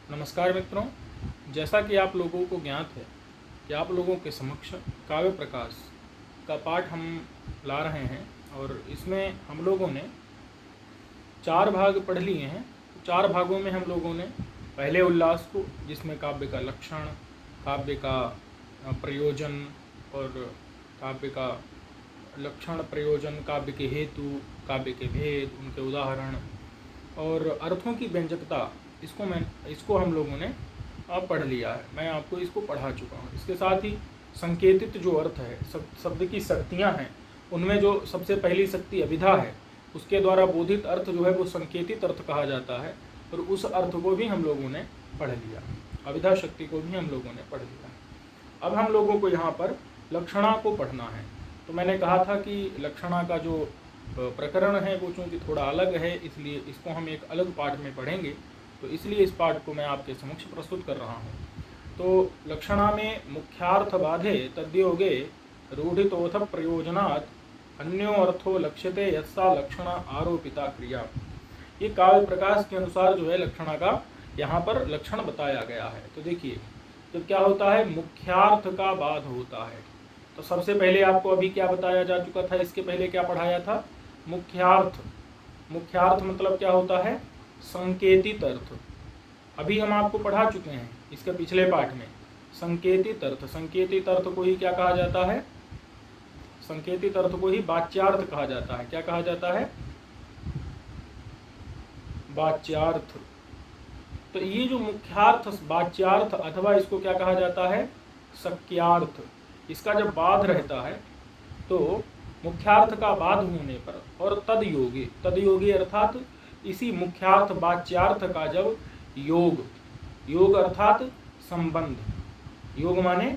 नमस्कार मित्रों, जैसा कि आप लोगों को ज्ञात है कि आप लोगों के समक्ष काव्य प्रकाश का पाठ हम ला रहे हैं और इसमें हम लोगों ने 4 भाग पढ़ लिए हैं। 4 भागों में हम लोगों ने पहले उल्लास को, जिसमें काव्य का लक्षण, काव्य का प्रयोजन और काव्य का लक्षण, प्रयोजन, काव्य के हेतु, काव्य के भेद, उनके उदाहरण और अर्थों की व्यंजकता, इसको हम लोगों ने पढ़ लिया है। मैं आपको इसको पढ़ा चुका हूँ। इसके साथ ही संकेतित जो अर्थ है, शब्द की शक्तियाँ हैं, उनमें जो सबसे पहली शक्ति अभिधा है, उसके द्वारा बोधित अर्थ जो है वो संकेतित अर्थ कहा जाता है और उस अर्थ को भी हम लोगों ने पढ़ लिया। अभिधा शक्ति को भी हम लोगों ने पढ़ लिया। अब हम लोगों को यहाँ पर लक्षणा को पढ़ना है। तो मैंने कहा था कि लक्षणा का जो प्रकरण है वो चूँकि थोड़ा अलग है, इसलिए इसको हम एक अलग पाठ में पढ़ेंगे। तो इसलिए इस पाठ को मैं आपके समक्ष प्रस्तुत कर रहा हूँ। तो लक्षणा में मुख्यार्थ बाधे तद्योगे रूढ़ितोऽथ प्रयोजनात् अन्यो अर्थो लक्ष्यते यस्सा लक्षणा आरोपिता क्रिया। ये काव्य प्रकाश के अनुसार जो है लक्षणा का यहाँ पर लक्षण बताया गया है। तो देखिए, जब क्या होता है, मुख्यार्थ का बाध होता है। तो सबसे पहले आपको अभी क्या बताया जा चुका था, इसके पहले क्या पढ़ाया था, मुख्यार्थ। मुख्यार्थ मतलब क्या होता है, संकेतित अर्थ। अभी हम आपको पढ़ा चुके हैं इसके पिछले पाठ में संकेतित अर्थ। संकेतित अर्थ को ही क्या कहा जाता है, संकेतित अर्थ को ही वाच्यार्थ कहा जाता है। क्या कहा जाता है, वाच्यार्थ। तो ये जो मुख्यार्थ, वाच्यार्थ अथवा इसको क्या कहा जाता है, शक्यार्थ, इसका जब बाध रहता है तो मुख्यार्थ का बाध होने पर और तदयोगी, तदयोगी अर्थात इसी मुख्यार्थ वाच्यार्थ का जब योग, योग अर्थात संबंध, योग माने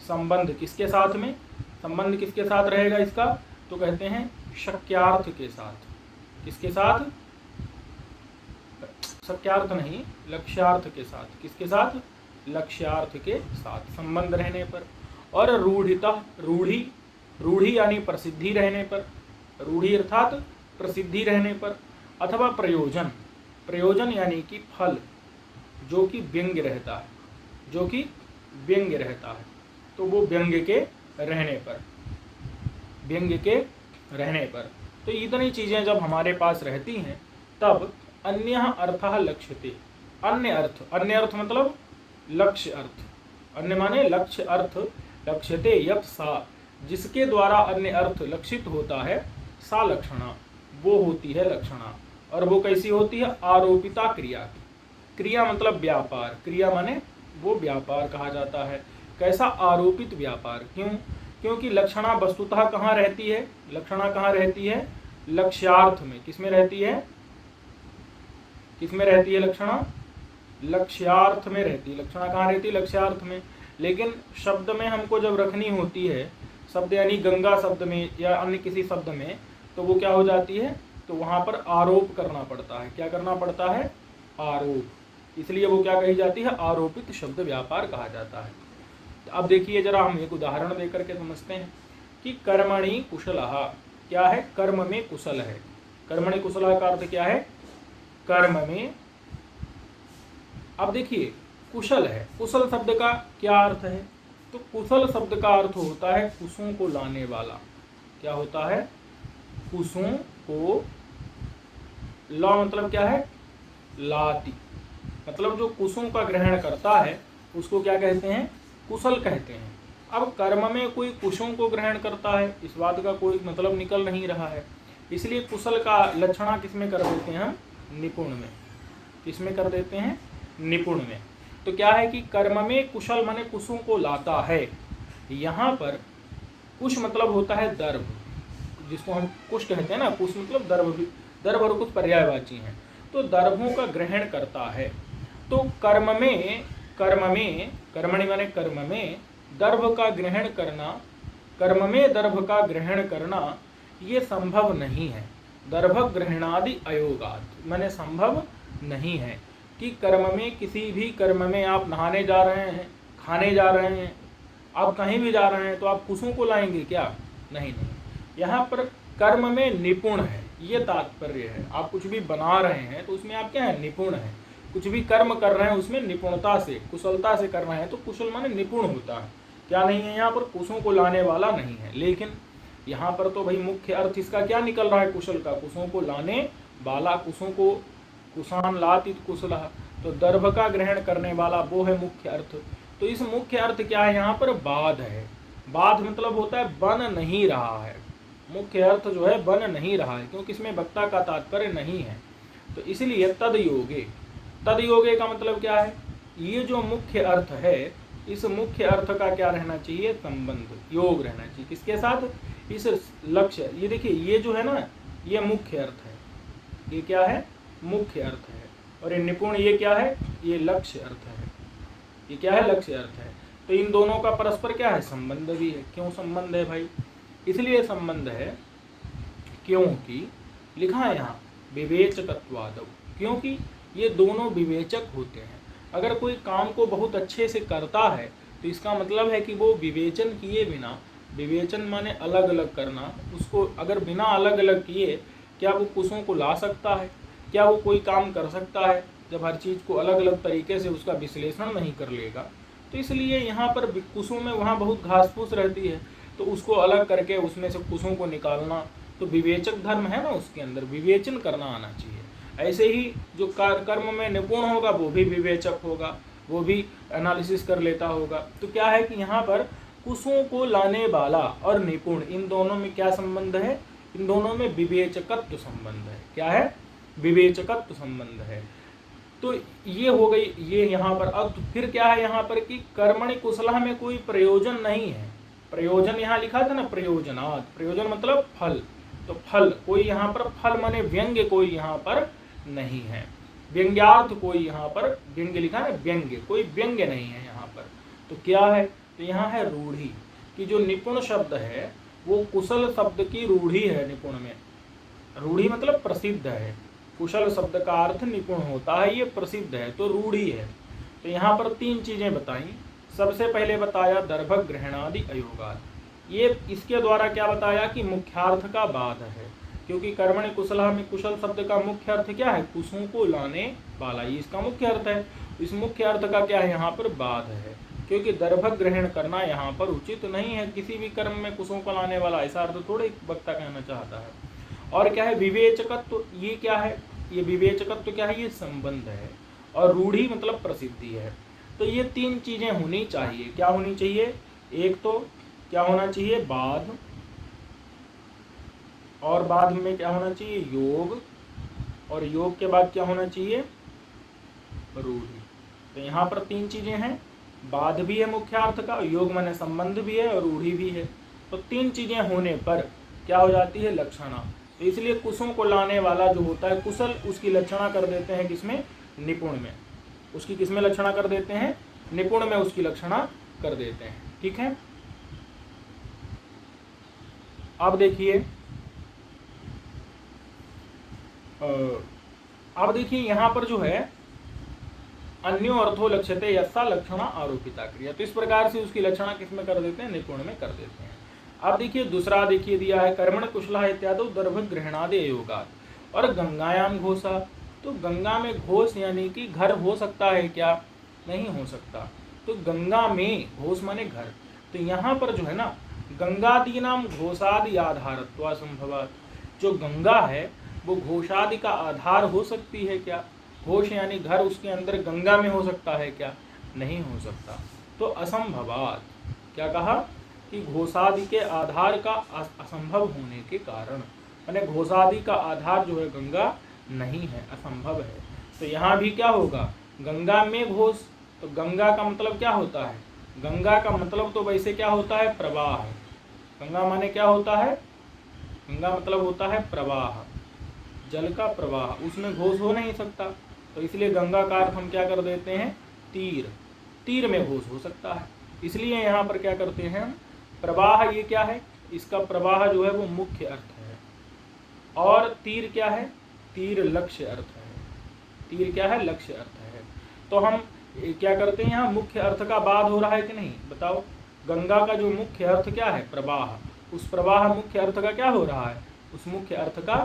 संबंध, किसके साथ में, संबंध किसके साथ रहेगा इसका, तो कहते हैं शक्यार्थ के साथ। किसके साथ, शक्यार्थ नहीं, लक्ष्यार्थ के साथ। किसके साथ, लक्ष्यार्थ के साथ संबंध रहने पर। और रूढ़िता, रूढ़ी, रूढ़ी यानी प्रसिद्धि रहने पर, रूढ़ी अर्थात प्रसिद्धि रहने पर। अथवा प्रयोजन, प्रयोजन यानी कि फल, जो कि व्यंग्य रहता है, जो कि व्यंग्य रहता है, तो वो व्यंग्य के रहने पर, व्यंग्य के रहने पर। तो इतनी चीजें जब हमारे पास रहती हैं तब अन्य अर्थः लक्ष्यते, अन्य अर्थ, अन्य अर्थ मतलब लक्ष्य अर्थ, अन्य माने लक्ष्य अर्थ, लक्ष्यते यत् सा, जिसके द्वारा अन्य अर्थ लक्षित होता है, सा लक्षणा, वो होती है लक्षणा। और वो कैसी होती है, आरोपिता क्रिया। क्रिया मतलब व्यापार, क्रिया माने वो व्यापार कहा जाता है। कैसा, आरोपित व्यापार। क्यों, क्योंकि लक्षणा वस्तुतः कहाँ रहती है, लक्षणा कहाँ रहती है, लक्ष्यार्थ में। किसमें रहती है, किसमें रहती है लक्षणा, लक्ष्यार्थ में रहती है। लक्षणा कहाँ रहती है, लक्ष्यार्थ में। लेकिन शब्द में हमको जब रखनी होती है, शब्द यानी गंगा शब्द में या अन्य किसी शब्द में, तो वो क्या हो जाती है, तो वहां पर आरोप करना पड़ता है। क्या करना पड़ता है, आरोप। इसलिए वो क्या कही जाती है, आरोपित शब्द व्यापार कहा जाता है। अब देखिए जरा, हम एक उदाहरण देकर के समझते हैं कि कर्मणि कुशलः, क्या है, कर्म में कुशल है। कर्मणि कुशलः का अर्थ क्या है, कर्म में। अब देखिए, कुशल है, कुशल शब्द का क्या अर्थ है, तो कुशल शब्द का अर्थ होता है कुशों को लाने वाला। क्या होता है, कुशों को, ला मतलब क्या है, लाती, मतलब जो कुशों का ग्रहण करता है उसको क्या कहते हैं, कुशल कहते हैं। अब कर्म में कोई कुशों को ग्रहण करता है, इस बात का कोई मतलब निकल नहीं रहा है, इसलिए कुशल का लक्षणा किसमें कर देते हैं हम, निपुण में। किसमें कर देते हैं, निपुण में। तो क्या है कि कर्म में कुशल माने कुशों को लाता है। यहाँ पर कुश मतलब होता है दर्भ, जिसको हम कुश कहते हैं ना, कुश मतलब दर्भ भी, दर्भ और कुछ पर्यायवाची हैं। तो दर्भों का ग्रहण करता है। तो कर्म में, कर्म में, कर्मणि माने कर्म में दर्भ का ग्रहण करना, कर्म में दर्भ का ग्रहण करना ये संभव नहीं है। दर्भ ग्रहणादि अयोगात्, माने संभव नहीं है कि कर्म में, किसी भी कर्म में आप नहाने जा रहे हैं, खाने जा रहे हैं, आप कहीं भी जा रहे हैं तो आप कुशों को लाएंगे क्या, नहीं नहीं। यहाँ पर कर्म में निपुण है, ये तात्पर्य है। आप कुछ भी बना रहे हैं तो उसमें आप क्या है, निपुण है। कुछ भी कर्म कर रहे हैं उसमें निपुणता से, कुशलता से कर रहे हैं, तो कुशल माने निपुण होता है। क्या नहीं है यहाँ पर? कुशों को लाने वाला नहीं है। लेकिन यहाँ पर तो भाई मुख्य अर्थ इसका क्या निकल रहा है? कुशल का, कुशों को लाने वाला, कुशों को कुशान लाति कुशला, तो दर्भ का ग्रहण करने वाला वो है मुख्य अर्थ। तो इस मुख्य अर्थ क्या है यहाँ पर? बाध है। बाध मतलब होता है बन नहीं रहा है। मुख्य अर्थ जो है बन नहीं रहा है, क्योंकि इसमें वक्ता का तात्पर्य नहीं है। तो इसलिए तद योगे, तद योगे का मतलब क्या है? ये जो मुख्य अर्थ है, इस मुख्य अर्थ का क्या रहना चाहिए? संबंध, योग रहना चाहिए। किसके साथ? इस लक्ष्य। ये देखिए, ये जो है ना, ये मुख्य अर्थ है। ये क्या है? मुख्य अर्थ है। और ये निपुण, ये क्या है? ये लक्ष्य अर्थ है। ये क्या है? लक्ष्य अर्थ है। तो इन दोनों का परस्पर क्या है? संबंध भी है। क्यों संबंध है भाई? इसलिए संबंध है क्योंकि लिखा है यहाँ विवेचकत्वादौ, क्योंकि ये दोनों विवेचक होते हैं। अगर कोई काम को बहुत अच्छे से करता है तो इसका मतलब है कि वो विवेचन किए बिना, विवेचन माने अलग अलग करना, उसको अगर बिना अलग अलग किए क्या वो कुशों को ला सकता है? क्या वो कोई काम कर सकता है जब हर चीज़ को अलग अलग तरीके से उसका विश्लेषण नहीं कर लेगा? तो इसलिए यहाँ पर कुशों में वहाँ बहुत घास फूस रहती है, तो उसको अलग करके उसमें से कुशों को निकालना, तो विवेचक धर्म है ना, उसके अंदर विवेचन करना आना चाहिए। ऐसे ही जो कर्म में निपुण होगा वो भी विवेचक होगा, वो भी एनालिसिस कर लेता होगा। तो क्या है कि यहाँ पर कुशों को लाने वाला और निपुण, इन दोनों में क्या संबंध है? इन दोनों में विवेचकत्व संबंध है। क्या है? विवेचकत्व संबंध है। तो ये हो गई ये यहाँ पर। अब फिर क्या है यहाँ पर कि कर्मणि कुशला में कोई प्रयोजन नहीं है। प्रयोजन यहाँ लिखा था ना, प्रयोजनात्, प्रयोजन मतलब फल। तो फल कोई यहाँ पर, फल माने व्यंग्य कोई यहाँ पर नहीं है। व्यंग्यार्थ कोई यहाँ पर, व्यंग्य लिखा है, व्यंग्य, कोई व्यंग्य नहीं है यहाँ पर। तो क्या है? तो यहाँ है रूढ़ी, कि जो निपुण शब्द है वो कुशल शब्द की रूढ़ी है। निपुण में रूढ़ी मतलब प्रसिद्ध है। कुशल शब्द का अर्थ निपुण होता है, ये प्रसिद्ध है, तो रूढ़ी है। तो यहाँ पर तीन चीजें बताई। सबसे पहले बताया दर्भ ग्रहणादि अयोगात्। ये इसके द्वारा क्या बताया कि मुख्यार्थ का बाध है, क्योंकि कर्मणि कुशला में कुशल शब्द का मुख्य अर्थ क्या है? कुशों को लाने वाला, ये इसका मुख्य अर्थ है। इस मुख्य अर्थ का क्या है? यहाँ पर बाध है, क्योंकि दर्भ ग्रहण करना यहाँ पर उचित नहीं है। किसी भी कर्म में कुशों को लाने वाला, ऐसा अर्थ थोड़े वक्ता कहना चाहता है। और क्या है? विवेचकत्व। ये क्या है? ये विवेचकत्व क्या है? ये संबंध है। और रूढ़ी मतलब प्रसिद्धि है। तो ये तीन चीजें होनी चाहिए। क्या होनी चाहिए? एक तो क्या होना चाहिए? बाध, और बाद में क्या होना चाहिए? योग, और योग के बाद क्या होना चाहिए? रूढ़ी। तो यहाँ पर तीन चीजें हैं, बाध भी है मुख्यार्थ का, योग माने संबंध भी है, और रूढ़ी भी है। तो तीन चीजें होने पर क्या हो जाती है? लक्षणा। तो इसलिए कुशों को लाने वाला जो होता है कुशल, उसकी लक्षणा कर देते हैं किसमें? निपुण में। उसकी किसमें लक्षणा कर देते हैं? निपुण में उसकी लक्षणा कर देते हैं। ठीक है। अब देखिए, अब देखिए यहाँ पर जो है अन्यो अर्थो लक्ष्यते यस्सा लक्षणा आरोपिता क्रिया। तो इस प्रकार से उसकी लक्षणा किसमें कर देते हैं? निपुण में कर देते हैं। अब देखिए दूसरा देखिए दिया है कर्मण कुशला इत्यादि दर्भ ग्रहणादि अयोगात्। और गंगायाम घोषा, तो गंगा में घोष यानी कि घर हो सकता है क्या? नहीं हो सकता। तो गंगा में, घोष माने घर। तो यहाँ पर जो है ना, गंगादि नाम घोषादि आधारत्वा संभवात्। जो गंगा है वो घोषादि का आधार हो सकती है क्या? घोष यानी घर, उसके अंदर गंगा में हो सकता है क्या? नहीं हो सकता। तो असंभवात्, क्या कहा? कि घोषादि के आधार का असंभव होने के कारण, माने घोषादि का आधार जो है गंगा नहीं है, असंभव है। तो यहाँ भी क्या होगा? गंगा में घोष। तो गंगा का मतलब क्या होता है? गंगा का मतलब तो वैसे क्या होता है? प्रवाह। गंगा माने क्या होता है? गंगा मतलब होता है प्रवाह, जल का प्रवाह, उसमें घोष हो नहीं सकता। तो इसलिए गंगा का अर्थ हम क्या कर देते हैं? तीर। तीर में घोष हो सकता है, इसलिए यहाँ पर क्या करते हैं? प्रवाह। ये क्या है? इसका प्रवाह जो है वो मुख्य अर्थ है। और तीर क्या है? तीर लक्ष्य अर्थ है। तीर क्या है? लक्ष्य अर्थ है। तो हम क्या करते हैं? यहाँ मुख्य अर्थ का बाध हो रहा है कि नहीं? बताओ। गंगा का जो मुख्य अर्थ क्या है? प्रवाह। उस प्रवाह मुख्य अर्थ का क्या हो रहा है? उस मुख्य अर्थ का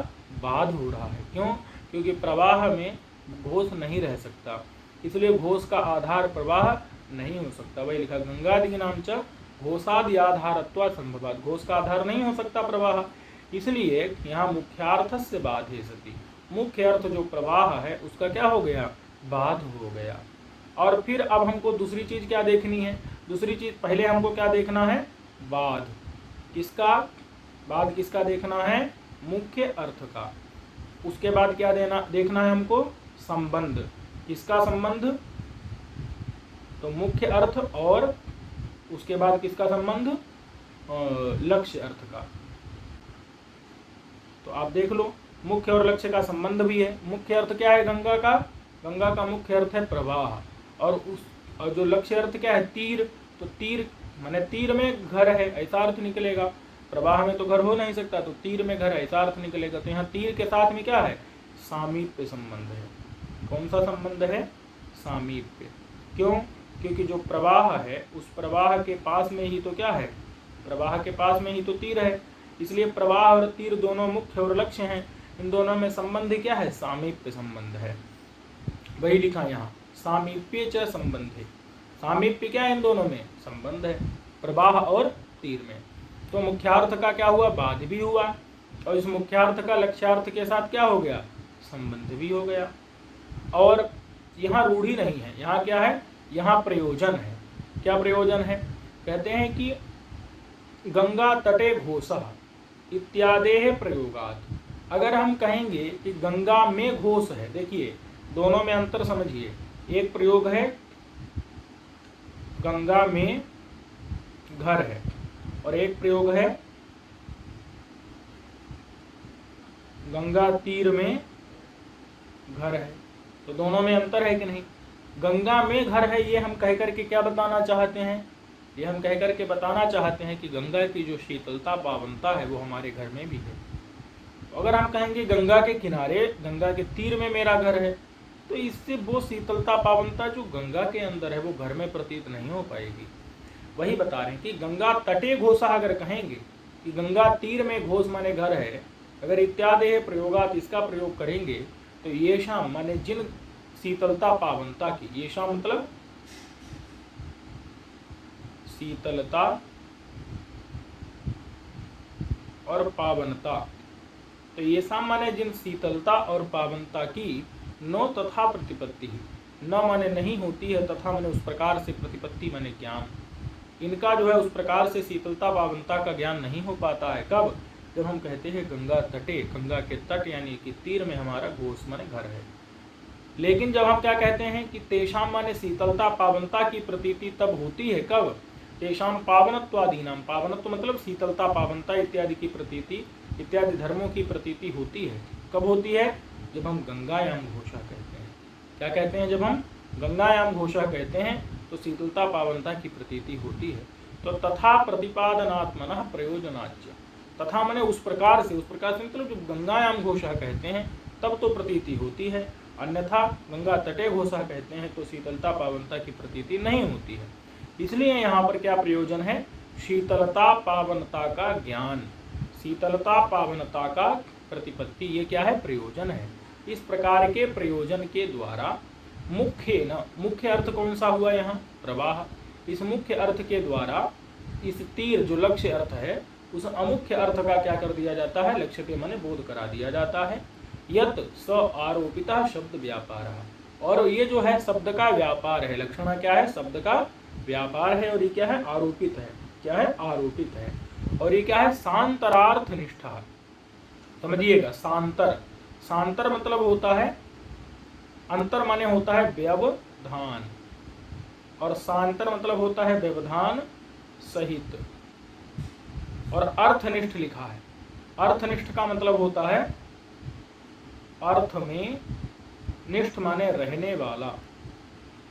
बाध हो रहा है। क्यों? क्योंकि प्रवाह में घोष नहीं रह सकता, इसलिए घोष का आधार प्रवाह नहीं हो सकता। वही लिखा गंगादि नाम च घोषादि आधारत्वा संभवात, घोष का आधार नहीं हो सकता प्रवाह, इसलिए यहाँ मुख्यार्थ से बाधे सती, मुख्य अर्थ जो प्रवाह है उसका क्या हो गया, बाध हो गया। और फिर अब हमको दूसरी चीज क्या देखनी है, दूसरी चीज पहले हमको क्या देखना है, बाध किसका, बाध किसका देखना है, मुख्य अर्थ का। उसके बाद क्या देखना है हमको, संबंध, किसका संबंध, तो मुख्य अर्थ, और उसके बाद किसका संबंध, लक्ष्य अर्थ का। तो आप देख लो मुख्य और लक्ष्य का संबंध भी है। मुख्य अर्थ क्या है गंगा का, गंगा का मुख्य अर्थ है प्रवाह, और जो लक्ष्य अर्थ क्या है, तीर, तो तीर माने तीर में घर है ऐसा अर्थ निकलेगा, प्रवाह में तो घर हो नहीं सकता, तो तीर में घर ऐसा अर्थ निकलेगा। तो यहाँ तीर के साथ में क्या है, सामीप्य संबंध है। कौन सा संबंध है, सामीप्य। क्यों, क्योंकि जो प्रवाह है उस प्रवाह के पास में ही तो क्या है, प्रवाह के पास में ही तो तीर है, इसलिए प्रवाह और तीर दोनों मुख्य और लक्ष्य हैं, इन दोनों में संबंध क्या है, सामीप्य संबंध है। वही लिखा यहाँ सामीप्य च संबंध है, सामीप्य क्या है, इन दोनों में संबंध है, प्रवाह और तीर में। तो मुख्यार्थ का क्या हुआ, बाध भी हुआ, और इस मुख्यार्थ का लक्ष्यार्थ के साथ क्या हो गया, संबंध भी हो गया। और यहाँ रूढ़ी नहीं है, यहाँ क्या है, यहाँ प्रयोजन है। क्या प्रयोजन है, कहते हैं कि गंगा तटे घोषः इत्यादि प्रयोगात। अगर हम कहेंगे कि गंगा में घोष है, देखिए दोनों में अंतर समझिए, एक प्रयोग है गंगा में घर है, और एक प्रयोग है गंगा तीर में घर है। तो दोनों में अंतर है कि नहीं, गंगा में घर है ये हम कह करके क्या बताना चाहते हैं, ये हम कह करके बताना चाहते हैं कि गंगा की जो शीतलता पावनता है वो हमारे घर में भी है। तो अगर हम कहेंगे गंगा के किनारे, गंगा के तीर में मेरा घर है, तो इससे वो शीतलता पावनता जो गंगा के अंदर है वो घर में प्रतीत नहीं हो पाएगी। वही बता रहे हैं कि गंगा तटे घोषा अगर कहेंगे कि गंगा तीर में घोष माने घर है, अगर इत्यादि प्रयोगात इसका प्रयोग करेंगे तो ये शाम माने जिन शीतलता पावनता की, ये शाम मतलब शीतलता और पावनता, तो ये शाम माने जिन शीतलता और पावनता की नो तथा प्रतिपत्ति, न माने नहीं होती है, तथा माने उस प्रकार से, प्रतिपत्ति माने ज्ञान, इनका जो है उस प्रकार से शीतलता पावनता का ज्ञान नहीं हो पाता है। कब, जब हम कहते हैं गंगा तटे, गंगा के तट यानी कि तीर में हमारा घोष माने घर है। लेकिन जब हम क्या कहते हैं कि तेषाम माने शीतलता पावनता की प्रतीति तब होती है, कब, तेषाम पावनत्वादीनाम, पावनत्व मतलब शीतलता पावनता इत्यादि की प्रतीति, इत्यादि धर्मों की प्रतीति होती है। कब होती है, जब हम गंगायाम घोषा कहते हैं। क्या कहते हैं, जब हम गंगायाम घोषा कहते हैं तो शीतलता पावनता की प्रतीति होती है। तो तथा प्रतिपादनात्मनः प्रयोजनाच्य, तथा माने उस प्रकार से, उस प्रकार से मतलब जब गंगायाम घोषा कहते हैं तब तो प्रतीति होती है, अन्यथा गंगा तटे घोषा कहते हैं तो शीतलता पावनता की प्रतीति नहीं होती है। इसलिए यहाँ पर क्या प्रयोजन है, शीतलता पावनता का ज्ञान, शीतलता पावनता का प्रतिपत्ति, ये क्या है, प्रयोजन है। इस प्रकार के प्रयोजन के द्वारा मुख्य न, मुख्य अर्थ कौन सा हुआ यहाँ, प्रवाह, इस मुख्य अर्थ के द्वारा इस तीर जो लक्ष्य अर्थ है उस अमुख्य अर्थ का क्या कर दिया जाता है, लक्ष्य के माने बोध करा दिया जाता है। यत स आरोपिता शब्द व्यापार, और ये जो है शब्द का व्यापार है, लक्षण क्या है, शब्द का व्यापार है, और ये क्या है, आरोपित है, क्या है, आरोपित है, और ये क्या है, सांतरार्थ निष्ठा। समझिएगा, सांतर, सांतर मतलब होता है, अंतर माने होता है व्यवधान, और सांतर मतलब होता है व्यवधान सहित, और अर्थनिष्ठ लिखा है। अर्थनिष्ठ का मतलब होता है अर्थ में, निष्ठ माने रहने वाला,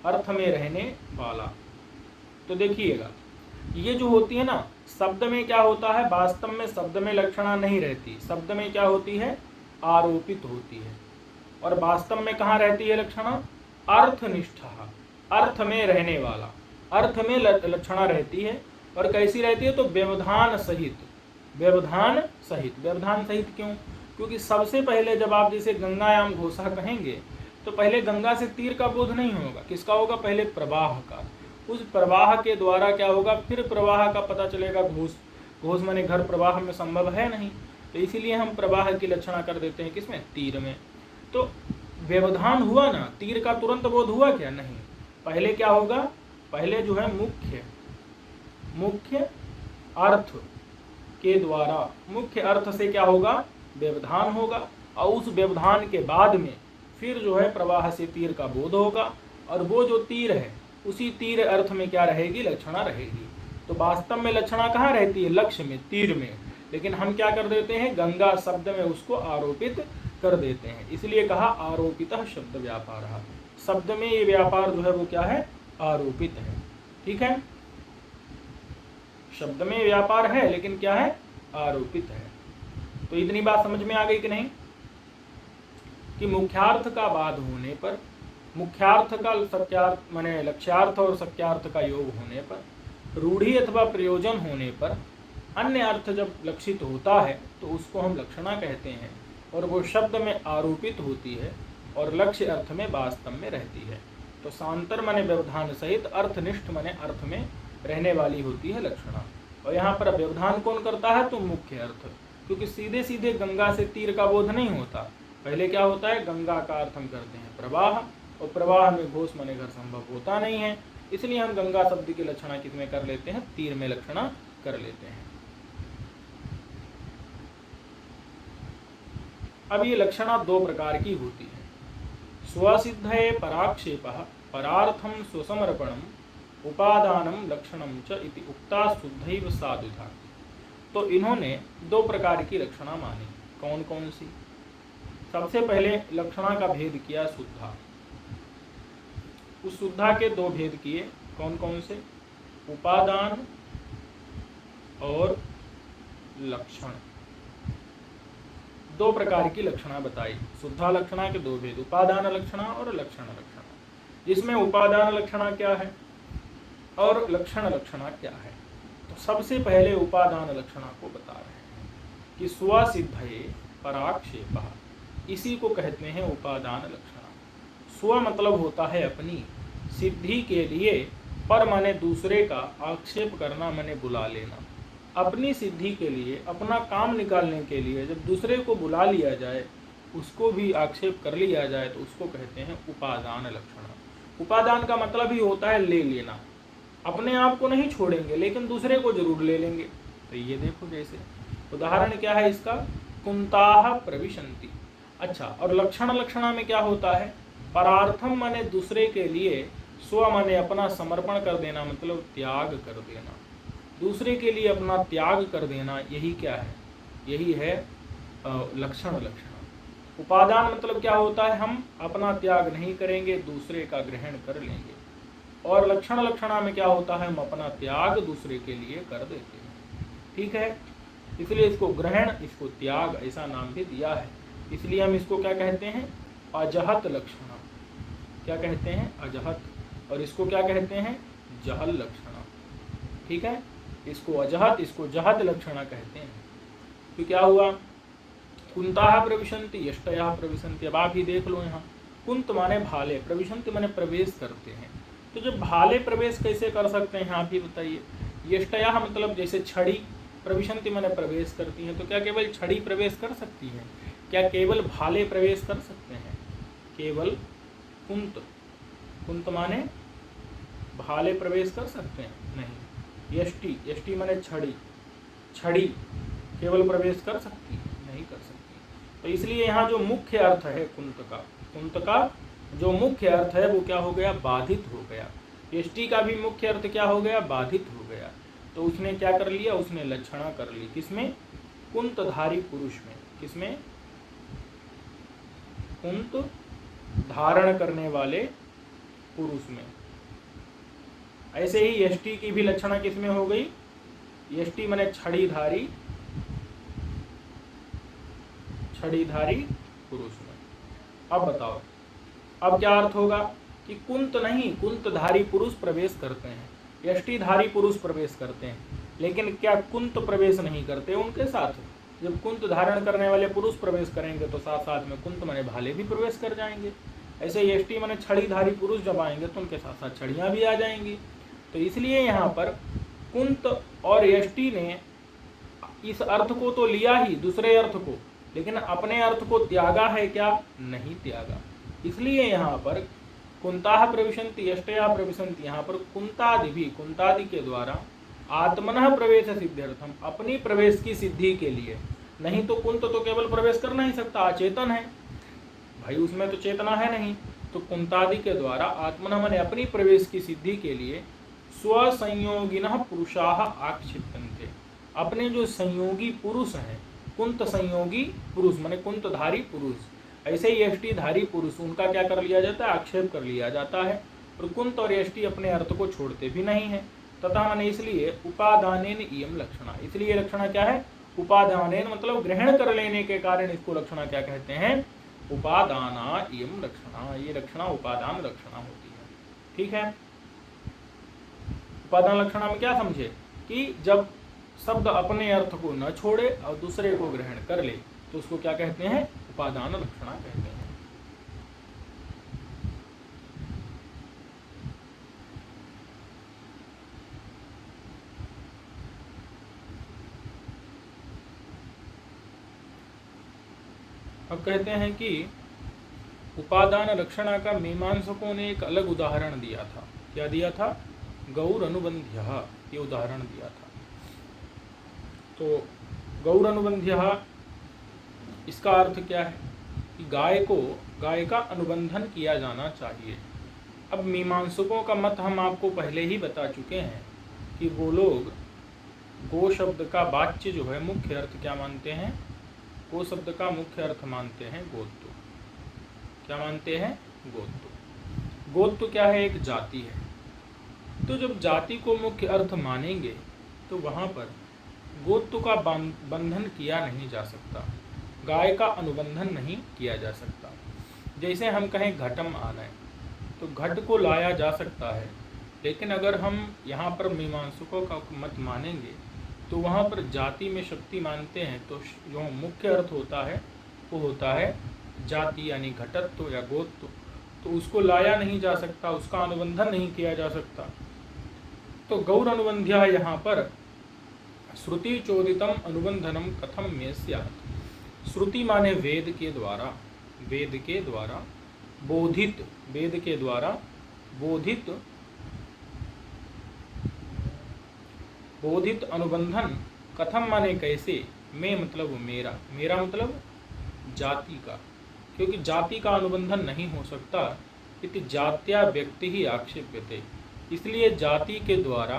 अर्थ में रहने वाला। तो देखिएगा ये जो होती है ना, शब्द में क्या होता है, वास्तव में शब्द में लक्षणा नहीं रहती, शब्द में क्या होती है, आरोपित होती है, और वास्तव में कहाँ रहती है लक्षणा, अर्थनिष्ठा, अर्थ में रहने वाला, अर्थ में लक्षणा रहती है, और कैसी रहती है, तो व्यवधान सहित, व्यवधान सहित। व्यवधान सहित क्यों, क्योंकि सबसे पहले जब आप जैसे गंगायाम घोषा कहेंगे तो पहले गंगा से तीर का बोध नहीं होगा, किसका होगा? पहले प्रवाह का। उस प्रवाह के द्वारा क्या होगा? फिर प्रवाह का पता चलेगा घोष। घोष माने घर प्रवाह में संभव है नहीं, तो इसीलिए हम प्रवाह की लक्षणा कर देते हैं किसमें? तीर में। तो व्यवधान हुआ ना, तीर का तुरंत बोध हुआ क्या? नहीं। पहले क्या होगा? पहले जो है मुख्य अर्थ के द्वारा, मुख्य अर्थ से क्या होगा? व्यवधान होगा, और उस व्यवधान के बाद में फिर जो है प्रवाह से तीर का बोध होगा, और वो जो तीर है उसी तीर अर्थ में क्या रहेगी? लक्षणा रहेगी। तो वास्तव में लक्षणा कहाँ रहती है? लक्ष्य में, तीर में। लेकिन हम क्या कर देते हैं? गंगा शब्द में उसको आरोपित कर देते हैं, इसलिए कहा आरोपितः शब्द व्यापारः। शब्द में ये व्यापार जो है वो क्या है? आरोपित है। ठीक है, शब्द में व्यापार है लेकिन क्या है? आरोपित है। तो इतनी बात समझ में आ गई कि नहीं? कि मुख्यार्थ का बाध होने पर, मुख्यार्थ का सत्यार्थ माने लक्ष्यार्थ और सत्यार्थ का योग होने पर, रूढ़ी अथवा प्रयोजन होने पर अन्य अर्थ जब लक्षित होता है तो उसको हम लक्षणा कहते हैं, और वो शब्द में आरोपित होती है और लक्ष्य अर्थ में वास्तव में रहती है। तो सांतर माने व्यवधान सहित, अर्थनिष्ठ माने अर्थ में रहने वाली होती है लक्षणा। और यहाँ पर व्यवधान कौन करता है? तो मुख्य अर्थ, क्योंकि सीधे सीधे गंगा से तीर का बोध नहीं होता। पहले क्या होता है? गंगा का अर्थ हम करते हैं प्रवाह, और प्रवाह में घोष माने घर संभव होता नहीं है, इसलिए हम गंगा शब्द की लक्षणा किसमें कर लेते हैं? तीर में लक्षणा कर लेते हैं। अब ये लक्षणा दो प्रकार की होती है। स्वसिद्धये पराक्षेपः परार्थम स्वसमर्पणम उपादानम लक्षणम च इति उक्ता शुद्धैव साधुधा। तो इन्होंने दो प्रकार की लक्षणा मानी। कौन कौन सी? सबसे पहले लक्षणा का भेद किया शुद्धा। उस शुद्धा के दो भेद किए। कौन कौन से? उपादान और लक्षण। दो प्रकार की लक्षणा बताई। शुद्धा लक्षणा के दो भेद, उपादान लक्षणा और लक्षण लक्षणा। जिसमें उपादान लक्षणा क्या है और लक्षण लक्षणा क्या है? तो सबसे पहले उपादान लक्षणा को बता रहे हैं कि स्वसिद्धये पराक्षेपः, इसी को कहते हैं उपादान लक्षणा। स्व मतलब होता है अपनी, सिद्धि के लिए, पर माने दूसरे का, आक्षेप करना माने बुला लेना। अपनी सिद्धि के लिए, अपना काम निकालने के लिए जब दूसरे को बुला लिया जाए, उसको भी आक्षेप कर लिया जाए, तो उसको कहते हैं उपादान लक्षणा। उपादान का मतलब ही होता है ले लेना। अपने आप को नहीं छोड़ेंगे लेकिन दूसरे को जरूर ले लेंगे। तो ये देखो, जैसे उदाहरण क्या है इसका? कुंताः प्रविशन्ति। अच्छा, और लक्षण लक्षणा में क्या होता है? परार्थम माने दूसरे के लिए, स्व माने अपना समर्पण कर देना, मतलब त्याग कर देना। दूसरे के लिए अपना त्याग कर देना, यही क्या है? यही है लक्षण लक्षणा। उपादान मतलब क्या होता है? हम अपना त्याग नहीं करेंगे, दूसरे का ग्रहण कर लेंगे। और लक्षण लक्षणा में क्या होता है? हम अपना त्याग दूसरे के लिए कर देते हैं। ठीक है, इसलिए इसको ग्रहण, इसको त्याग ऐसा नाम भी दिया है। इसलिए हम इसको क्या कहते हैं? अजहत लक्षणा। क्या कहते हैं? अजहत। और इसको क्या कहते हैं? जहल लक्षणा। ठीक है, इसको अजहत, इसको जहत लक्षणा कहते हैं। तो क्या हुआ? कुंताः प्रविशन्ति, यष्टयः प्रविशन्ति। अब आप ही देख लो, यहाँ कुंत माने भाले, प्रविशन्ति माने प्रवेश करते हैं। तो जब भाले प्रवेश कैसे कर सकते हैं आप ही बताइए? यष्टयः मतलब जैसे छड़ी, प्रविशन्ति माने प्रवेश करती हैं। तो क्या केवल छड़ी प्रवेश कर सकती है? क्या केवल भाले प्रवेश कर सकते हैं? केवल कुंत, कुंत माने भाले प्रवेश कर सकते हैं? नहीं। यष्टि, यष्टि माने छड़ी, छड़ी केवल प्रवेश कर सकती है? नहीं कर सकती। तो इसलिए यहाँ जो मुख्य अर्थ है कुंत का जो मुख्य अर्थ है वो क्या हो गया? बाधित हो गया। यष्टि का भी मुख्य अर्थ क्या हो गया? बाधित हो गया। तो उसने क्या कर लिया? उसने लक्षणा कर ली। किसमें? कुंतधारी पुरुष में। किसमें? कुंत धारण करने वाले पुरुष में। ऐसे ही यष्टि की भी लक्षणा किसमें हो गई? यष्टि माने छड़ीधारी, छड़ीधारी पुरुष में। अब बताओ, अब क्या अर्थ होगा? कि कुंत नहीं, कुंतधारी पुरुष प्रवेश करते हैं, यष्टिधारी पुरुष प्रवेश करते हैं, लेकिन क्या कुंत प्रवेश नहीं करते उनके साथ? जब कुंत धारण करने वाले पुरुष प्रवेश करेंगे तो साथ साथ में कुंत माने भाले भी प्रवेश कर जाएंगे। ऐसे यष्टि माने छड़ीधारी पुरुष जब आएंगे तो उनके साथ साथ छड़ियाँ भी आ जाएंगी। तो इसलिए यहाँ पर कुंत और यष्टि ने इस अर्थ को तो लिया ही, दूसरे अर्थ को, लेकिन अपने अर्थ को त्यागा है क्या? नहीं त्यागा। इसलिए यहाँ पर कुंताः प्रविशन्ति यष्टयः प्रविशन्ति, यहाँ पर कुंतादि भी, कुंतादि के द्वारा आत्मनः प्रवेश सिद्ध्यर्थम, अपनी प्रवेश की सिद्धि के लिए। नहीं तो कुंत तो केवल प्रवेश कर नहीं सकता, अचेतन है भाई, उसमें तो चेतना है नहीं। तो कुंतादि के द्वारा आत्मनः माने अपनी प्रवेश की सिद्धि के लिए स्वसंयोगिनः पुरुषाः आक्षिप्यन्ते, अपने जो संयोगी पुरुष हैं, कुंत संयोगी पुरुष माने कुंतधारी पुरुष, ऐसे ही यष्टिधारी पुरुष, उनका क्या कर लिया जाता है? आक्षेप कर लिया जाता है। और कुंत और यष्टि अपने अर्थ को छोड़ते भी नहीं है। तथा माने इसलिए उपादानेन इयम लक्षणा, इसलिए लक्षणा क्या है? उपादानेन मतलब ग्रहण कर लेने के कारण इसको लक्षणा क्या कहते हैं? उपादाना इयम लक्षणा, ये लक्षणा उपादान लक्षणा होती है। ठीक है, उपादान लक्षणा में क्या समझे कि जब शब्द अपने अर्थ को न छोड़े और दूसरे को ग्रहण कर ले तो उसको क्या कहते हैं? उपादान लक्षणा कहते हैं। अब कहते हैं कि उपादान लक्षणा का मीमांसकों ने एक अलग उदाहरण दिया था। क्या दिया था? गौर अनुबंध्य, ये उदाहरण दिया था। तो गौर अनुबंध्य, इसका अर्थ क्या है कि गाय का अनुबंधन किया जाना चाहिए। अब मीमांसकों का मत हम आपको पहले ही बता चुके हैं कि वो लोग गो शब्द का वाच्य जो है मुख्य अर्थ क्या मानते हैं? गो शब्द का मुख्य अर्थ मानते हैं गोत्व। क्या मानते हैं? गोत्व। गोत्व क्या है? एक जाति है। तो जब जाति को मुख्य अर्थ मानेंगे तो वहाँ पर गोत्व का बंधन किया नहीं जा सकता, गाय का अनुबंधन नहीं किया जा सकता। जैसे हम कहें घटम आनय, तो घट को लाया जा सकता है, लेकिन अगर हम यहाँ पर मीमांसकों का मत मानेंगे तो वहाँ पर जाति में शक्ति मानते हैं, तो जो मुख्य अर्थ होता है वो होता है जाति यानी घटत्व या गोत्व। तो उसको लाया नहीं जा सकता, उसका अनुबंधन नहीं किया जा सकता। तो गौर अनुबंध्या यहाँ पर श्रुति चोदितम अनुबंधनम कथम में स्यात्। श्रुति माने वेद के द्वारा, वेद के द्वारा बोधित, वेद के द्वारा बोधित बोधित अनुबंधन, कथम माने कैसे, मैं मतलब मेरा, मेरा मतलब जाति का, क्योंकि जाति का अनुबंधन नहीं हो सकता। इति जात्या व्यक्ति ही आक्षेप्यते, इसलिए जाति के द्वारा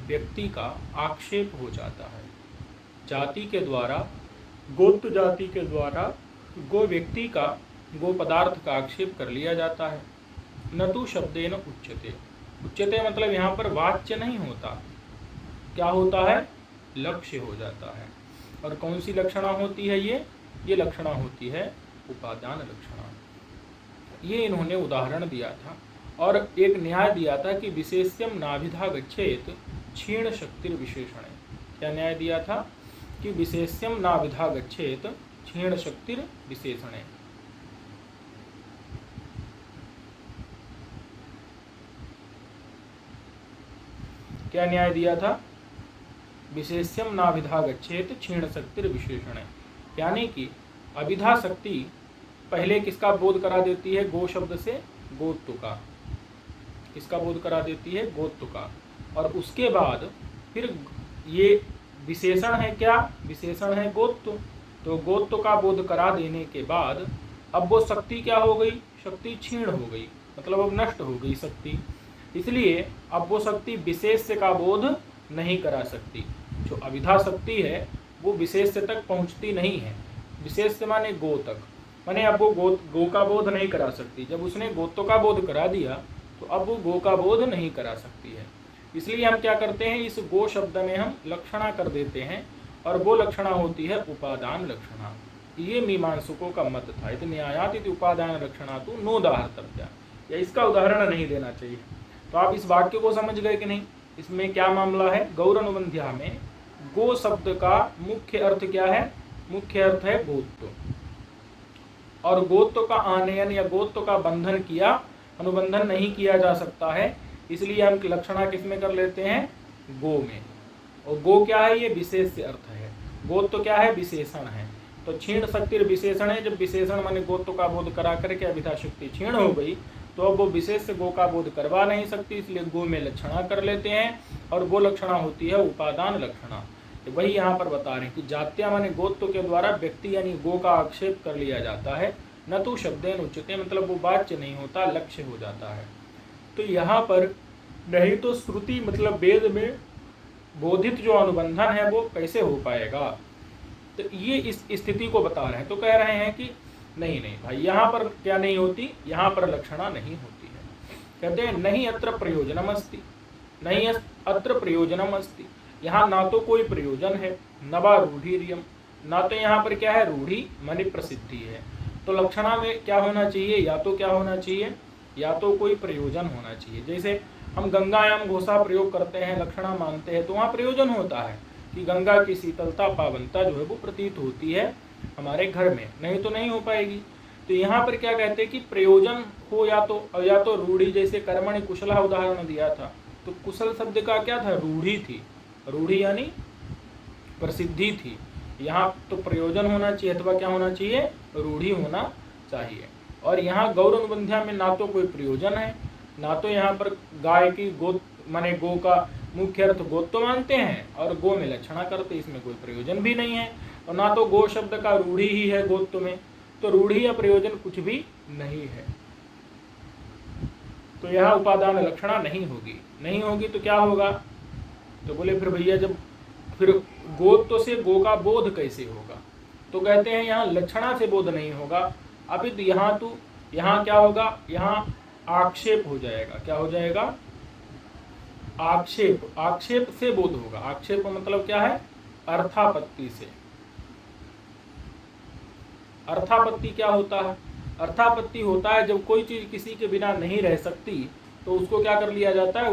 व्यक्ति का आक्षेप हो जाता है। जाति के द्वारा, गोत्र जाति के द्वारा गो व्यक्ति का, गो पदार्थ का आक्षेप कर लिया जाता है। न तो शब्देन उच्यते, उच्यते मतलब यहाँ पर वाच्य नहीं होता, क्या होता है? लक्ष्य हो जाता है। और कौन सी लक्षणा होती है ये लक्षणा होती है उपादान लक्षणा। ये इन्होंने उदाहरण दिया था और एक न्याय दिया था कि विशेष्यम नाभिधा गच्छेत क्षीण शक्तिर विशेषणे। क्या न्याय दिया था? कि विशेष्यम नाभिधा गच्छेत क्षीण शक्तिर विशेषणे। क्या न्याय दिया था? विशेष्यम नाभिधा गच्छेत क्षीण शक्तिर विशेषणे, यानी कि अभिधा शक्ति पहले किसका बोध करा देती है? गो शब्द से गोत्व का। किसका बोध करा देती है? गोत्व का। और उसके बाद फिर ये विशेषण है क्या? विशेषण है गोत्व। तो गोत्व का बोध करा देने के बाद अब वो शक्ति क्या हो गई? शक्ति क्षीण हो गई, मतलब अब नष्ट हो गई शक्ति। इसलिए अब वो शक्ति विशेष्य का बोध नहीं करा सकती। जो अभिधा शक्ति है वो विशेष्य तक पहुंचती नहीं है। विशेष्य माने गो तक, माने अब वो गो का बोध नहीं करा सकती। जब उसने गोत्व का बोध करा दिया तो अब वो गो का बोध नहीं करा सकती है। इसलिए हम क्या करते हैं? इस गो शब्द में हम लक्षणा कर देते हैं और वो लक्षणा होती है उपादान लक्षणा। ये मीमांसकों का मत था। यदि न्यायात इति उपादान लक्षणा तो नोदाहर्तव्या, या इसका उदाहरण नहीं देना चाहिए। तो आप इस वाक्य को समझ गए कि नहीं? इसमें क्या मामला है? गौर अनुबंध्या में गो शब्द का मुख्य अर्थ क्या है? मुख्य अर्थ है गोत्व। और गोत्व का आनयन या गोत्व का बंधन किया, अनुबंधन नहीं किया जा सकता है, इसलिए हम लक्षणा किस में कर लेते हैं, गो में। और गो क्या है, ये विशेष से अर्थ है, गोत्व क्या है, विशेषण है। तो क्षीण शक्ति विशेषण है, जब विशेषण माने गोत्व का बोध करा करके अभिधा शक्ति क्षीण हो गई तो अब वो विशेष से गो का बोध करवा नहीं सकती, इसलिए गो में लक्षणा कर लेते हैं, और गो लक्षणा होती है उपादान लक्षणा। तो वही यहाँ पर बता रहे हैं कि जात्या माने गोत्व के द्वारा व्यक्ति यानी गो का आक्षेप कर लिया जाता है, न तो शब्देन उच्यते, मतलब वो वाच्य नहीं होता, लक्ष्य हो जाता है। तो यहाँ पर नहीं तो श्रुति मतलब वेद में बोधित जो अनुबंधन है वो कैसे हो पाएगा, तो ये इस स्थिति को बता रहे हैं। तो कह रहे हैं कि नहीं नहीं भाई, यहाँ पर क्या नहीं होती, यहाँ पर लक्षणा नहीं होती है। कहते हैं नहीं अत्र प्रयोजनम अस्ति, नहीं अत्र प्रयोजनम अस्ति, यहाँ ना तो कोई प्रयोजन है, न वा रूढ़िरियम, ना तो यहाँ पर क्या है, रूढ़ी माने प्रसिद्धि है। तो लक्षणा में क्या होना चाहिए, या तो क्या होना चाहिए, या तो कोई प्रयोजन होना चाहिए। जैसे हम गंगायाम घोषा प्रयोग करते हैं, लक्षणा मानते हैं, तो वहाँ प्रयोजन होता है कि गंगा की शीतलता पावनता जो है वो प्रतीत होती है हमारे घर में, नहीं तो नहीं हो पाएगी। तो यहाँ पर क्या कहते हैं कि प्रयोजन हो, या तो रूढ़ी, जैसे कर्मणि कुशला उदाहरण दिया था, तो कुशल शब्द का क्या था, रूढ़ी थी, रूढ़ी यानी प्रसिद्धि थी। यहाँ तो प्रयोजन होना चाहिए अथवा क्या होना चाहिए, रूढ़ी होना चाहिए। और यहाँ गौर अनुबंध्या में ना तो कोई प्रयोजन है, ना तो यहाँ पर गाय की गो माने गो का मुख्य अर्थ गोत्व मानते हैं और गो में लक्षणा करते, इसमें कोई प्रयोजन भी नहीं है, और ना तो गो शब्द का रूढ़ी ही है गोत्व में, तो रूढ़ी या प्रयोजन कुछ भी नहीं है। तो यह उपादान लक्षणा नहीं होगी तो क्या होगा, तो बोले फिर भैया जब फिर गोत्व से गो का बोध कैसे होगा, तो कहते हैं यहाँ लक्षणा से बोध नहीं होगा, अभी तो यहाँ क्या होगा, यहाँ आक्षेप हो जाएगा। क्या हो जाएगा, आक्षेप से बोध होगा। आक्षेप मतलब क्या है, अर्थापत्ति से। अर्थापत्ति क्या होता है, अर्थापत्ति होता है जब कोई चीज किसी के बिना नहीं रह सकती तो उसको क्या कर लिया जाता है,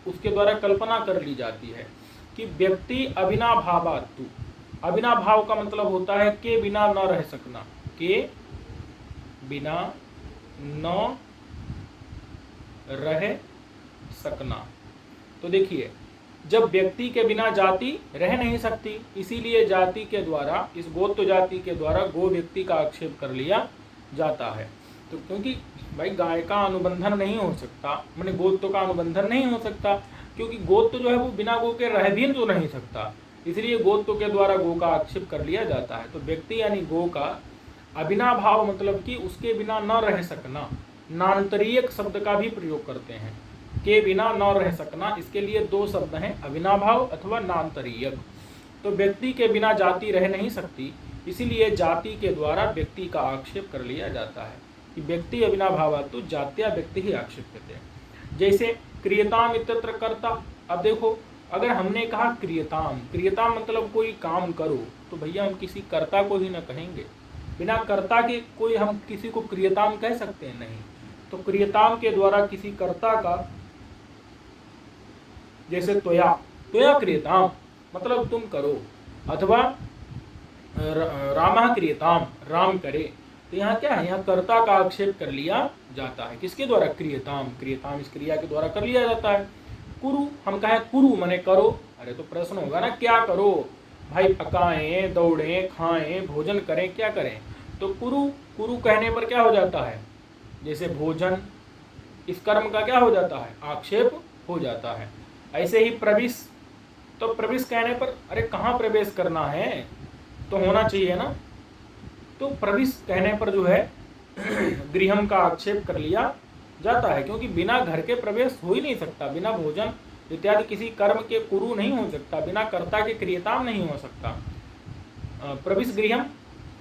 उसके द्वारा कल्पना कर ली जाती है कि व्यक्ति अविनाभावात्तु, अविनाभाव का मतलब होता है के बिना न रह सकना, के बिना न रह सकना। तो देखिए जब व्यक्ति के बिना जाति रह नहीं सकती, इसीलिए जाति के द्वारा, इस गोत्व जाति के द्वारा गो व्यक्ति का आक्षेप कर लिया जाता है। तो क्योंकि भाई गाय का अनुबंधन नहीं हो सकता, माने गोत्व का अनुबंधन नहीं हो सकता, क्योंकि गोत्व जो है वो बिना गो के रह भी तो नहीं सकता, इसलिए गोत्व के द्वारा गो का आक्षेप कर लिया जाता है। तो व्यक्ति यानी गो का अविनाभाव मतलब कि उसके बिना न रह सकना, नान्तरीयक शब्द का भी प्रयोग करते हैं, के बिना न रह सकना, इसके लिए दो शब्द हैं, अविनाभाव अथवा नान्तरीयक। तो व्यक्ति के बिना जाति रह नहीं सकती, इसीलिए जाति के द्वारा व्यक्ति का आक्षेप कर लिया जाता है कि व्यक्ति अविनाभावात्तु जात्या व्यक्ति ही आक्षेप करते हैं। जैसे क्रियताम इत्यत्र कर्ता, अब देखो अगर हमने कहा क्रियताम मतलब कोई काम करो, तो भैया हम किसी कर्ता को ही न कहेंगे, बिना कर्ता के कोई हम किसी को क्रियताम कह सकते हैं, नहीं। तो क्रियताम के द्वारा किसी कर्ता का, जैसे त्वया क्रियताम मतलब तुम करो, अथवा रामः क्रियताम राम करे, तो यहाँ क्या है, यहाँ कर्ता का आक्षेप कर लिया जाता है, किसके द्वारा, क्रियताम इस क्रिया के द्वारा कर लिया जाता है। कुरु, हम कहें कुरु माने करो, अरे तो प्रश्न होगा ना क्या करो, भाई पकाएं, दौड़ें, खाएं, भोजन करें, क्या करें, तो कुरु कहने पर क्या हो जाता है, जैसे भोजन, इस कर्म का क्या हो जाता है, आक्षेप हो जाता है। ऐसे ही प्रविश, तो प्रविश कहने पर अरे कहाँ प्रवेश करना है, तो होना चाहिए ना, तो प्रविश कहने पर जो है गृहम का आक्षेप कर लिया जाता है, क्योंकि बिना घर के प्रवेश हो ही नहीं सकता, बिना भोजन इत्यादि किसी कर्म के कुरु नहीं हो सकता, बिना कर्ता के क्रियताम नहीं हो सकता। प्रविश गृहम,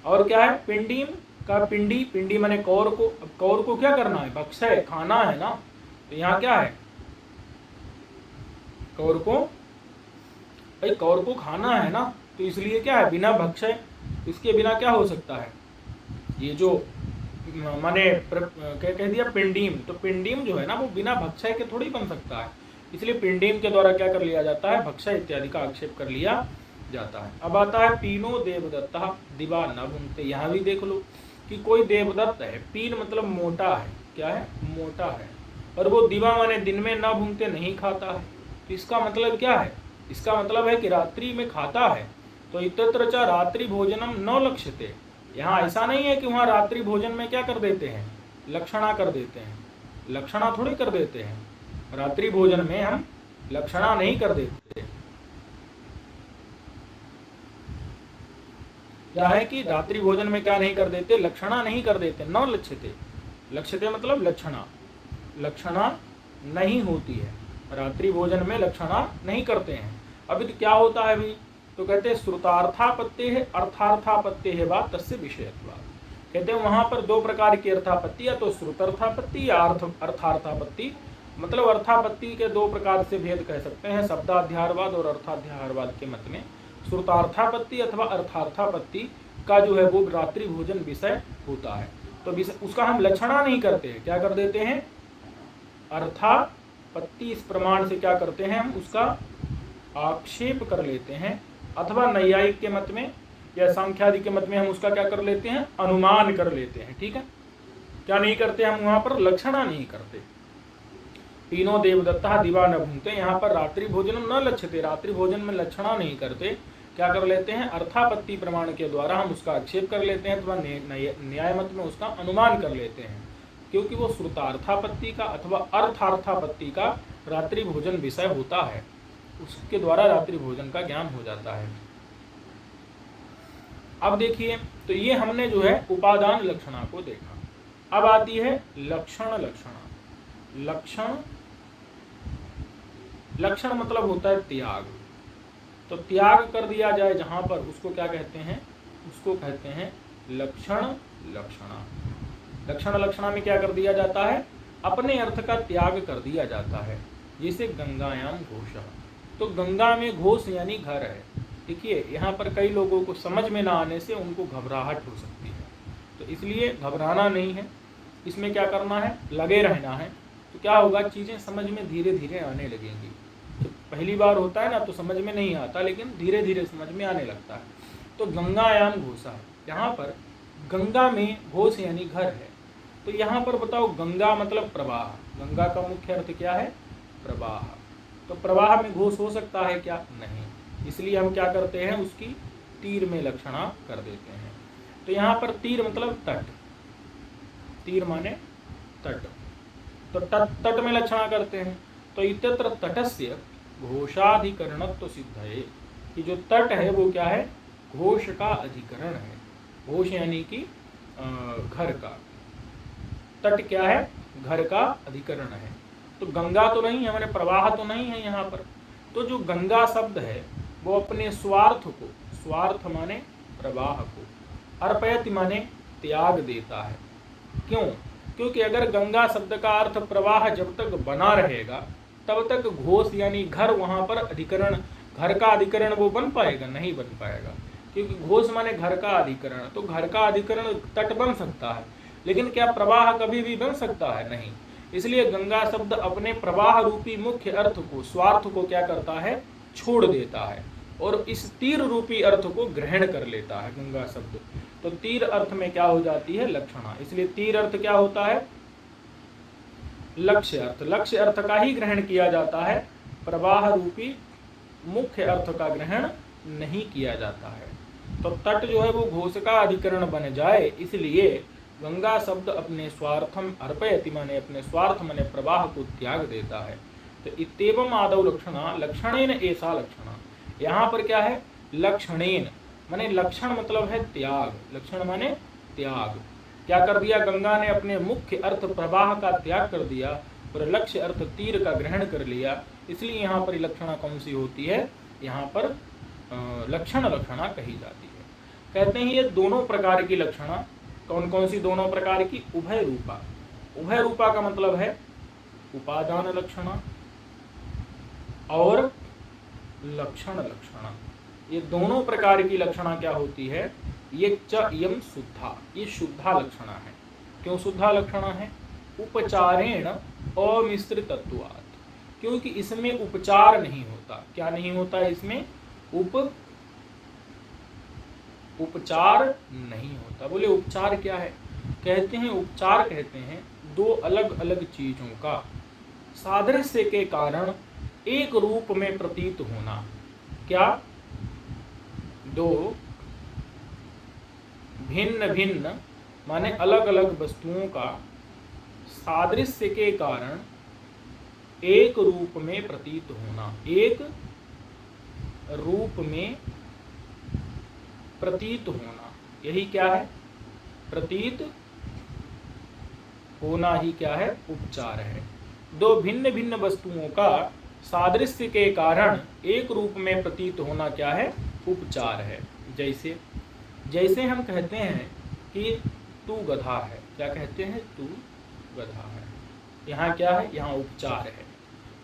और क्या है, पिंडीम का पिंडी माने कौर को, अब कौर को क्या करना है, भक्षय खाना है ना, तो यहाँ क्या है, कौर को खाना है ना, तो इसलिए क्या है, बिना भक्षय, इसके बिना क्या हो सकता है, ये जो माने कह दिया पिंडीम, तो पिंडीम जो है ना वो बिना भक्षय के थोड़ी बन सकता है, इसलिए पिंडीम के द्वारा क्या कर लिया जाता है, भक्षय इत्यादि का आक्षेप कर लिया जाता है। अब आता है पीनो देवदत्ता दिवा न भुनते, यहाँ भी देख लो कि कोई देवदत्त है, पीन मतलब मोटा है, क्या है, मोटा है, और वो दिवा माने दिन में ना भूंगते नहीं खाता है। तो इसका मतलब क्या है, इसका मतलब है कि रात्रि में खाता है। तो इतत्र च रात्रि भोजनम न लक्ष्यते, यहाँ ऐसा नहीं है कि वहाँ रात्रि भोजन में क्या कर देते हैं, लक्षणा कर देते हैं, लक्षणा थोड़ी कर देते हैं, रात्रि भोजन में हम लक्षणा नहीं कर देते। क्या है कि रात्रि भोजन में क्या नहीं कर देते, लक्षणा नहीं कर देते, न लक्ष्यते, लक्ष्यते मतलब लक्षणा, लक्षणा नहीं होती है, रात्रि भोजन में लक्षणा नहीं करते हैं। अभी तो क्या होता है भाई, तो कहते हैं श्रुतार्थापत्ति है अर्थार्थापत्ति है बात तस्य विषयत्वात्। कहते हैं वहां पर दो प्रकार की अर्थापत्ति, या तो श्रुतार्थापत्ति या अर्थार्थापत्ति। मतलब अर्थापत्ति के दो प्रकार से भेद कह सकते हैं, शब्दाध्यारवाद और अर्थाध्यारवाद के मत में श्रुतार्थापत्ति अथवा अर्थार्थापत्ति का जो है वो रात्रि भोजन विषय होता है। तो उसका हम लक्षणा नहीं करते हैं, क्या कर देते हैं, अर्थापत्ति इस प्रमाण से क्या करते हैं, हम उसका आक्षेप कर लेते हैं, अथवा नैयायिक के मत में या सांख्यादि के मत में हम उसका क्या कर लेते हैं, अनुमान कर लेते हैं। ठीक है, क्या नहीं करते हम वहां पर, लक्षणा नहीं करते। तीनों देवदत्ता दिवा न भूंगते, यहाँ पर रात्रि भोजन न लक्ष्यते, रात्रि भोजन में लक्षणा नहीं करते, क्या कर लेते हैं, अर्थापत्ति प्रमाण के द्वारा हम उसका आक्षेप कर लेते हैं, अथवा न्याय मत में उसका अनुमान कर लेते हैं, क्योंकि वो श्रुतार्थापत्ति का अथवा अर्थार्थापत्ति का रात्रि भोजन विषय होता है, उसके द्वारा रात्रि भोजन का ज्ञान हो जाता है। अब देखिए, तो ये हमने जो है उपादान लक्षणा को देखा। अब आती है लक्षण लक्षणा। लक्षण, लक्षण मतलब होता है त्याग। तो त्याग कर दिया जाए जहां पर, उसको क्या कहते हैं, उसको कहते हैं लक्षण लक्षणा। लक्षण लक्षणा में क्या कर दिया जाता है, अपने अर्थ का त्याग कर दिया जाता है। जैसे गंगायाम घोष, तो गंगा में घोष यानी घर है। देखिए यहाँ पर कई लोगों को समझ में ना आने से उनको घबराहट हो सकती है, तो इसलिए घबराना नहीं है, इसमें क्या करना है, लगे रहना है। तो क्या होगा, चीज़ें समझ में धीरे धीरे आने लगेंगी। तो पहली बार होता है ना तो समझ में नहीं आता, लेकिन धीरे धीरे समझ में आने लगता है। तो गंगायाम घोषा है, यहाँ पर गंगा में घोष यानी घर है। तो यहाँ पर बताओ, गंगा मतलब प्रवाह, गंगा का मुख्य अर्थ क्या है, प्रवाह। तो प्रवाह में घोष हो सकता है क्या, नहीं, इसलिए हम क्या करते हैं, उसकी तीर में लक्षणा कर देते हैं। तो यहाँ पर तीर मतलब तट, तीर माने तट, तो तट में लक्षणा करते हैं। तो इत्यत्र तटस्य घोषाधिकरणत्व सिद्ध है, कि जो तट है वो क्या है, घोष का अधिकरण है। घोष यानी कि घर का, तट क्या है, घर का अधिकरण है। तो गंगा तो नहीं है, मैंने प्रवाह तो नहीं है यहाँ पर। तो जो गंगा शब्द है वो अपने स्वार्थ को, स्वार्थ माने प्रवाह को, अर्पयति माने त्याग देता है। क्यों, क्योंकि अगर गंगा शब्द का अर्थ प्रवाह जब तक बना रहेगा तब तक घोष यानी घर वहाँ पर अधिकरण, घर का अधिकरण वो बन पाएगा, नहीं बन पाएगा। क्योंकि घोष माने घर का अधिकरण, तो घर का अधिकरण तट बन सकता है, लेकिन क्या प्रवाह कभी भी बन सकता है, नहीं। इसलिए गंगा शब्द अपने प्रवाह रूपी मुख्य अर्थ को, स्वार्थ को क्या करता है, छोड़ देता है, और इस तीर रूपी अर्थ को ग्रहण कर लेता है गंगा शब्द। तो तीर अर्थ में क्या हो जाती है, लक्षणा। इसलिए तीर अर्थ क्या होता है, लक्ष्य अर्थ। लक्ष्य अर्थ का ही ग्रहण किया जाता है, प्रवाह रूपी मुख्य अर्थ का ग्रहण नहीं किया जाता है। तो तट जो है वो घोष का अधिकरण बन जाए, इसलिए गंगा शब्द अपने स्वार्थम अर्पयति माने अपने स्वार्थ माने प्रवाह को त्याग देता है। तो इत्येवम आदौ लक्षणा लक्षणेन ऐसा लक्षणा, यहाँ पर क्या है, लक्षणेन माने लक्षण मतलब है त्याग, लक्षण माने त्याग। क्या कर दिया, गंगा ने अपने मुख्य अर्थ प्रवाह का त्याग कर दिया और लक्ष्य अर्थ तीर का ग्रहण कर लिया, इसलिए यहाँ पर लक्षणा कौन सी होती है, यहाँ पर लक्षण लक्षणा कही जाती है। कहते हैं ये दोनों प्रकार की लक्षणा, कौन कौन सी दोनों प्रकार की, उभय रूपा। उभय रूपा का मतलब है उपादान लक्षणा और लक्षण लक्षणा। ये दोनों प्रकार की लक्षणा क्या होती है, ये च यम शुद्धा, ये शुद्धा लक्षणा है। क्यों शुद्धा लक्षणा है, उपचारेण अमिश्रितत्वात्, क्योंकि इसमें उपचार नहीं होता। क्या नहीं होता है इसमें, उपचार नहीं होता। बोले उपचार क्या है? कहते हैं उपचार कहते हैं दो अलग अलग चीजों का सादृश्य के कारण एक रूप में प्रतीत होना। क्या? दो भिन्न भिन्न माने अलग अलग वस्तुओं का सादृश्य के कारण एक रूप में प्रतीत होना। एक रूप में प्रतीत होना, यही क्या है? प्रतीत होना ही क्या है? उपचार है। दो भिन्न भिन्न वस्तुओं का सादृश्य के कारण एक रूप में प्रतीत होना क्या है? उपचार है। जैसे जैसे हम कहते हैं कि तू गधा है। क्या कहते हैं? तू गधा है। यहाँ क्या है? यहाँ उपचार है,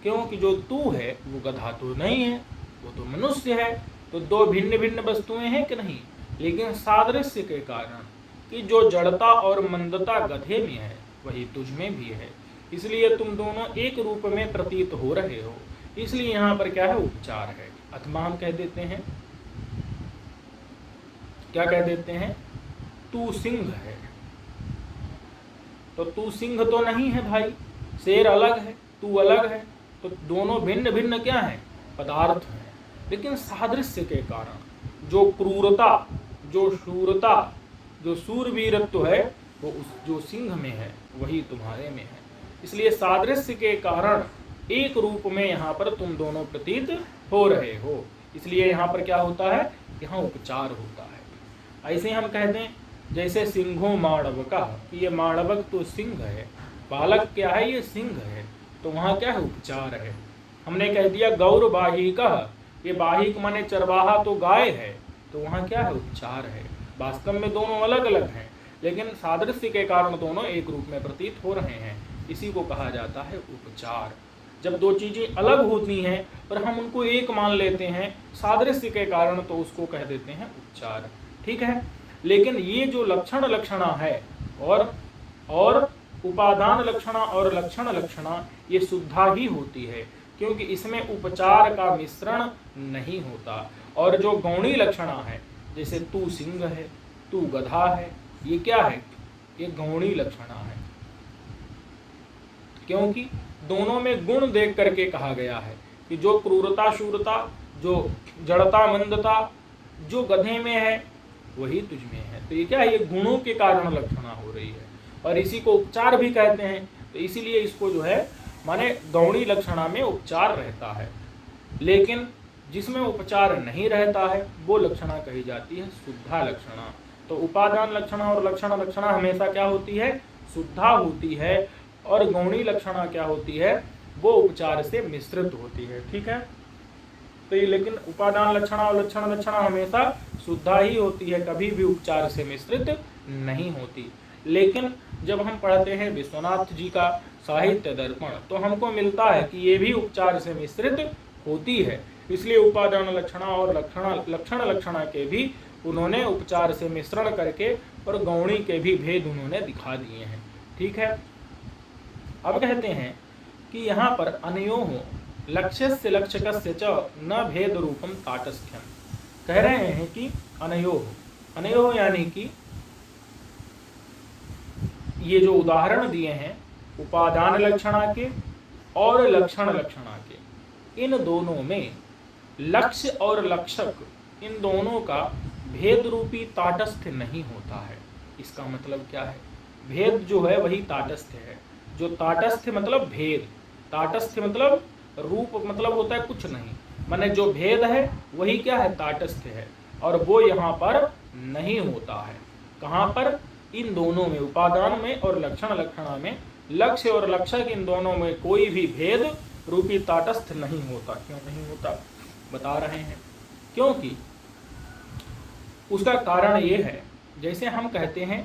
क्योंकि जो तू है वो गधा तो नहीं है, वो तो मनुष्य है। तो दो भिन्न भिन्न वस्तुएं हैं कि नहीं, लेकिन सादृश्य के कारण कि जो जड़ता और मंदता गधे में है वही तुझ में भी है, इसलिए तुम दोनों एक रूप में प्रतीत हो रहे हो। इसलिए यहाँ पर क्या है? उपचार है। अथवा हम कह देते हैं, क्या कह देते हैं? तू सिंह है। तो तू सिंह तो नहीं है भाई, शेर अलग है, तू अलग है। तो दोनों भिन्न भिन्न क्या है? पदार्थ हैं। लेकिन सादृश्य के कारण जो क्रूरता, जो शूरता, जो शूरवीरत्व है वो उस जो सिंह में है वही तुम्हारे में है। इसलिए सादृश्य के कारण एक रूप में यहाँ पर तुम दोनों प्रतीत हो रहे हो। इसलिए यहाँ पर क्या होता है? यहाँ उपचार होता है। ऐसे हम कहते हैं जैसे सिंहो माणवका, ये माणवक तो सिंह है, बालक क्या है? ये सिंह है। तो वहाँ क्या है? उपचार है। हमने कह दिया गौर बाहिका, ये बाहिक माने चरवाहा तो गाय है, तो वहाँ क्या है? उपचार है। वास्तव में दोनों अलग अलग हैं, लेकिन सादृश्य के कारण दोनों एक रूप में प्रतीत हो रहे हैं। इसी को कहा जाता है उपचार। जब दो चीजें अलग होती हैं और हम उनको एक मान लेते हैं सादृश्य के कारण, तो उसको कह देते हैं उपचार। ठीक है। लेकिन ये जो लक्षण लक्षणा है और उपादान लक्षणा और लक्षण लक्षणा, ये शुद्धा ही होती है, क्योंकि इसमें उपचार का मिश्रण नहीं होता। और जो गौणी लक्षणा है, जैसे तू सिंह है, तू गधा है, ये क्या है? ये गौणी लक्षणा है, क्योंकि दोनों में गुण देख करके कहा गया है कि जो क्रूरता शूरता, जो जड़ता मंदता जो गधे में है वही तुझ में है। तो ये क्या है? ये गुणों के कारण लक्षणा हो रही है, और इसी को उपचार भी कहते हैं। तो इसीलिए इसको जो है माने गौणी लक्षणा में उपचार रहता है, लेकिन जिसमें उपचार नहीं रहता है वो लक्षणा कही जाती है शुद्धा लक्षणा। तो उपादान लक्षणा और लक्षण लक्षणा हमेशा क्या होती है? शुद्धा होती है, और गौणी लक्षणा क्या होती है? वो उपचार से मिश्रित होती है। ठीक है। तो ये लेकिन उपादान लक्षणा और लक्षण लक्षणा हमेशा शुद्धा ही होती है, कभी भी उपचार से मिश्रित नहीं होती। लेकिन जब हम पढ़ते हैं विश्वनाथ जी का साहित्य दर्पण, तो हमको मिलता है कि ये भी उपचार से मिश्रित होती है। इसलिए उपादान लक्षणा और लक्षण लक्षणा के भी उन्होंने उपचार से मिश्रण करके और गौणी के भी भेद उन्होंने दिखा दिए हैं। ठीक है। अब कहते हैं कि यहाँ पर अनयोः लक्ष्यस्य लक्षकस्य च न भेद रूपम ताटस्थ्यम। कह रहे हैं कि अनयोः यानी कि ये जो उदाहरण दिए हैं उपादान लक्षणा के और लक्षण लक्षणा के, इन दोनों में लक्ष्य और लक्षक, इन दोनों का भेद रूपी ताटस्थ्य नहीं होता है। इसका मतलब क्या है? भेद जो है वही ताटस्थ्य है। जो ताटस्थ्य मतलब भेद, ताटस्थ्य मतलब रूप, मतलब होता है कुछ नहीं, माने जो भेद है वही क्या है? ताटस्थ्य है, और वो यहाँ पर नहीं होता है। कहाँ पर? इन दोनों में, उपादान में और लक्षण लक्षणा में, लक्ष्य और लक्षक, इन दोनों में कोई भी भेद रूपी ताटस्थ नहीं होता। क्यों नहीं होता? बता रहे हैं। क्योंकि उसका कारण ये है, जैसे हम कहते हैं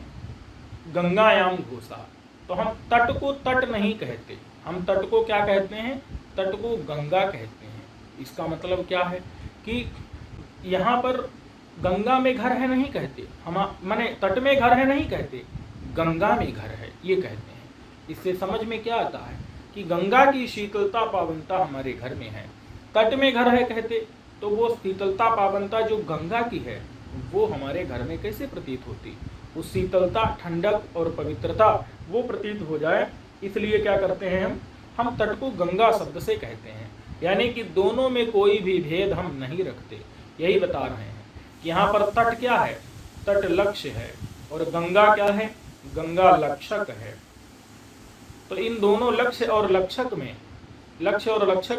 गंगायाम घोषा, तो हम तट को तट नहीं कहते, हम तट को क्या कहते हैं? तट को गंगा कहते हैं। इसका मतलब क्या है कि यहाँ पर गंगा में घर है नहीं कहते, हम माने तट में घर है नहीं कहते, गंगा में घर है ये कहते हैं। इससे समझ में क्या आता है कि गंगा की शीतलता पावनता हमारे घर में है। तट में घर है कहते तो वो शीतलता पावनता जो गंगा की है वो हमारे घर में कैसे प्रतीत होती, वो शीतलता, ठंडक और पवित्रता वो प्रतीत हो जाए, इसलिए क्या करते हैं हम तट को गंगा शब्द से कहते हैं। यानी कि दोनों में कोई भी भेद हम नहीं रखते, यही बता रहे हैं कि यहाँ पर तट क्या है, तट लक्ष्य है, और गंगा क्या है, गंगा लक्षक है। तो इन दोनों लक्ष्य और लक्षक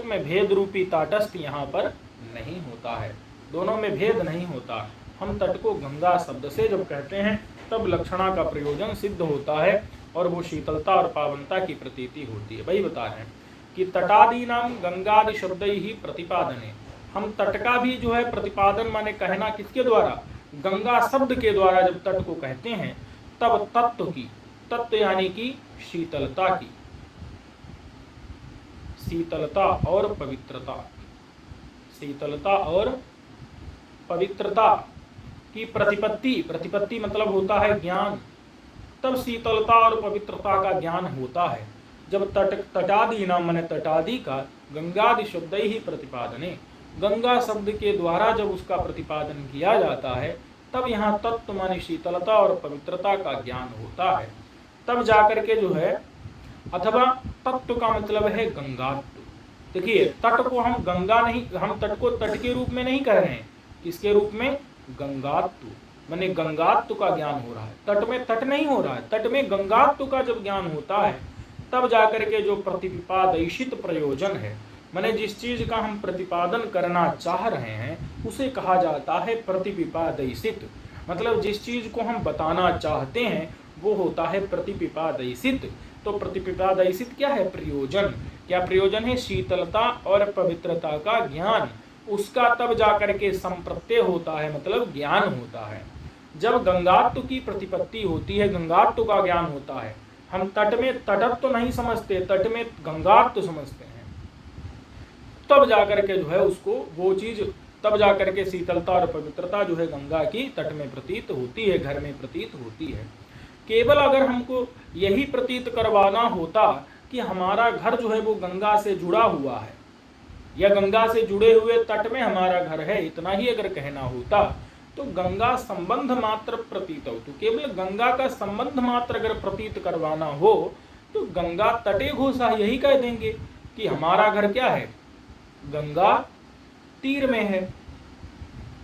में भेद रूपी ताटस्थ यहाँ पर नहीं होता है, दोनों में भेद नहीं होता। हम तट को गंगा शब्द से जब कहते हैं तब लक्षणा का प्रयोजन सिद्ध होता है और वो शीतलता और पावनता की प्रतीति होती है। वही बता रहे हैं कि तटादि नाम गंगादि शब्द ही प्रतिपादने, हम तट का भी जो है प्रतिपादन माने कहना किसके द्वारा, गंगा शब्द के द्वारा जब तट को कहते हैं तब तत्व की, तत्व यानी कि शीतलता की, शीतलता और पवित्रता, शीतलता और पवित्रता की प्रतिपत्ति, प्रतिपत्ति मतलब होता है ज्ञान, तब शीतलता और पवित्रता का ज्ञान होता है जब तटादि नाम माने तटादि का गंगादि शब्द ही प्रतिपादने, गंगा शब्द के द्वारा जब उसका प्रतिपादन किया जाता है तब यहाँ तत्व माने शीतलता और पवित्रता का ज्ञान होता है। तब जाकर के जो है, अथवा तत्व का मतलब है गंगात्व। देखिए तट को हम गंगा नहीं, हम तट को तट के रूप में नहीं कह रहे हैं, किसके रूप में, गंगात्व, माने गंगात्व का ज्ञान हो रहा है। तट में तट नहीं हो रहा है, तट में गंगात्व का जब ज्ञान होता है तब जाकर के जो प्रतिपादित प्रयोजन है, माने जिस चीज का हम प्रतिपादन करना चाह रहे हैं उसे कहा जाता है प्रतिपिपादित, मतलब जिस चीज को हम बताना चाहते हैं वो होता है प्रतिपिपादित। तो प्रतिपिपादित क्या है, प्रयोजन, क्या प्रयोजन है, शीतलता और पवित्रता का ज्ञान, उसका तब जाकर के संप्रत्यय होता है, मतलब ज्ञान होता है। जब गंगात्व की प्रतिपत्ति होती है, गंगात्व का ज्ञान होता है, हम तट में तटत्व तो नहीं समझते, तट में गंगात्व समझते हैं, तब जाकर के जो है उसको वो चीज, तब जाकर के शीतलता और पवित्रता जो है गंगा की तट में प्रतीत होती है, घर में प्रतीत होती है। केवल अगर हमको यही प्रतीत करवाना होता कि हमारा घर जो है वो गंगा से जुड़ा हुआ है या गंगा से जुड़े हुए तट में हमारा घर है, इतना ही अगर कहना होता तो गंगा संबंध मात्र प्रतीत हो, तो केवल गंगा का संबंध मात्र अगर प्रतीत करवाना हो तो गंगा तटे घोषा यही कह देंगे कि हमारा घर क्या है, गंगा तीर में है,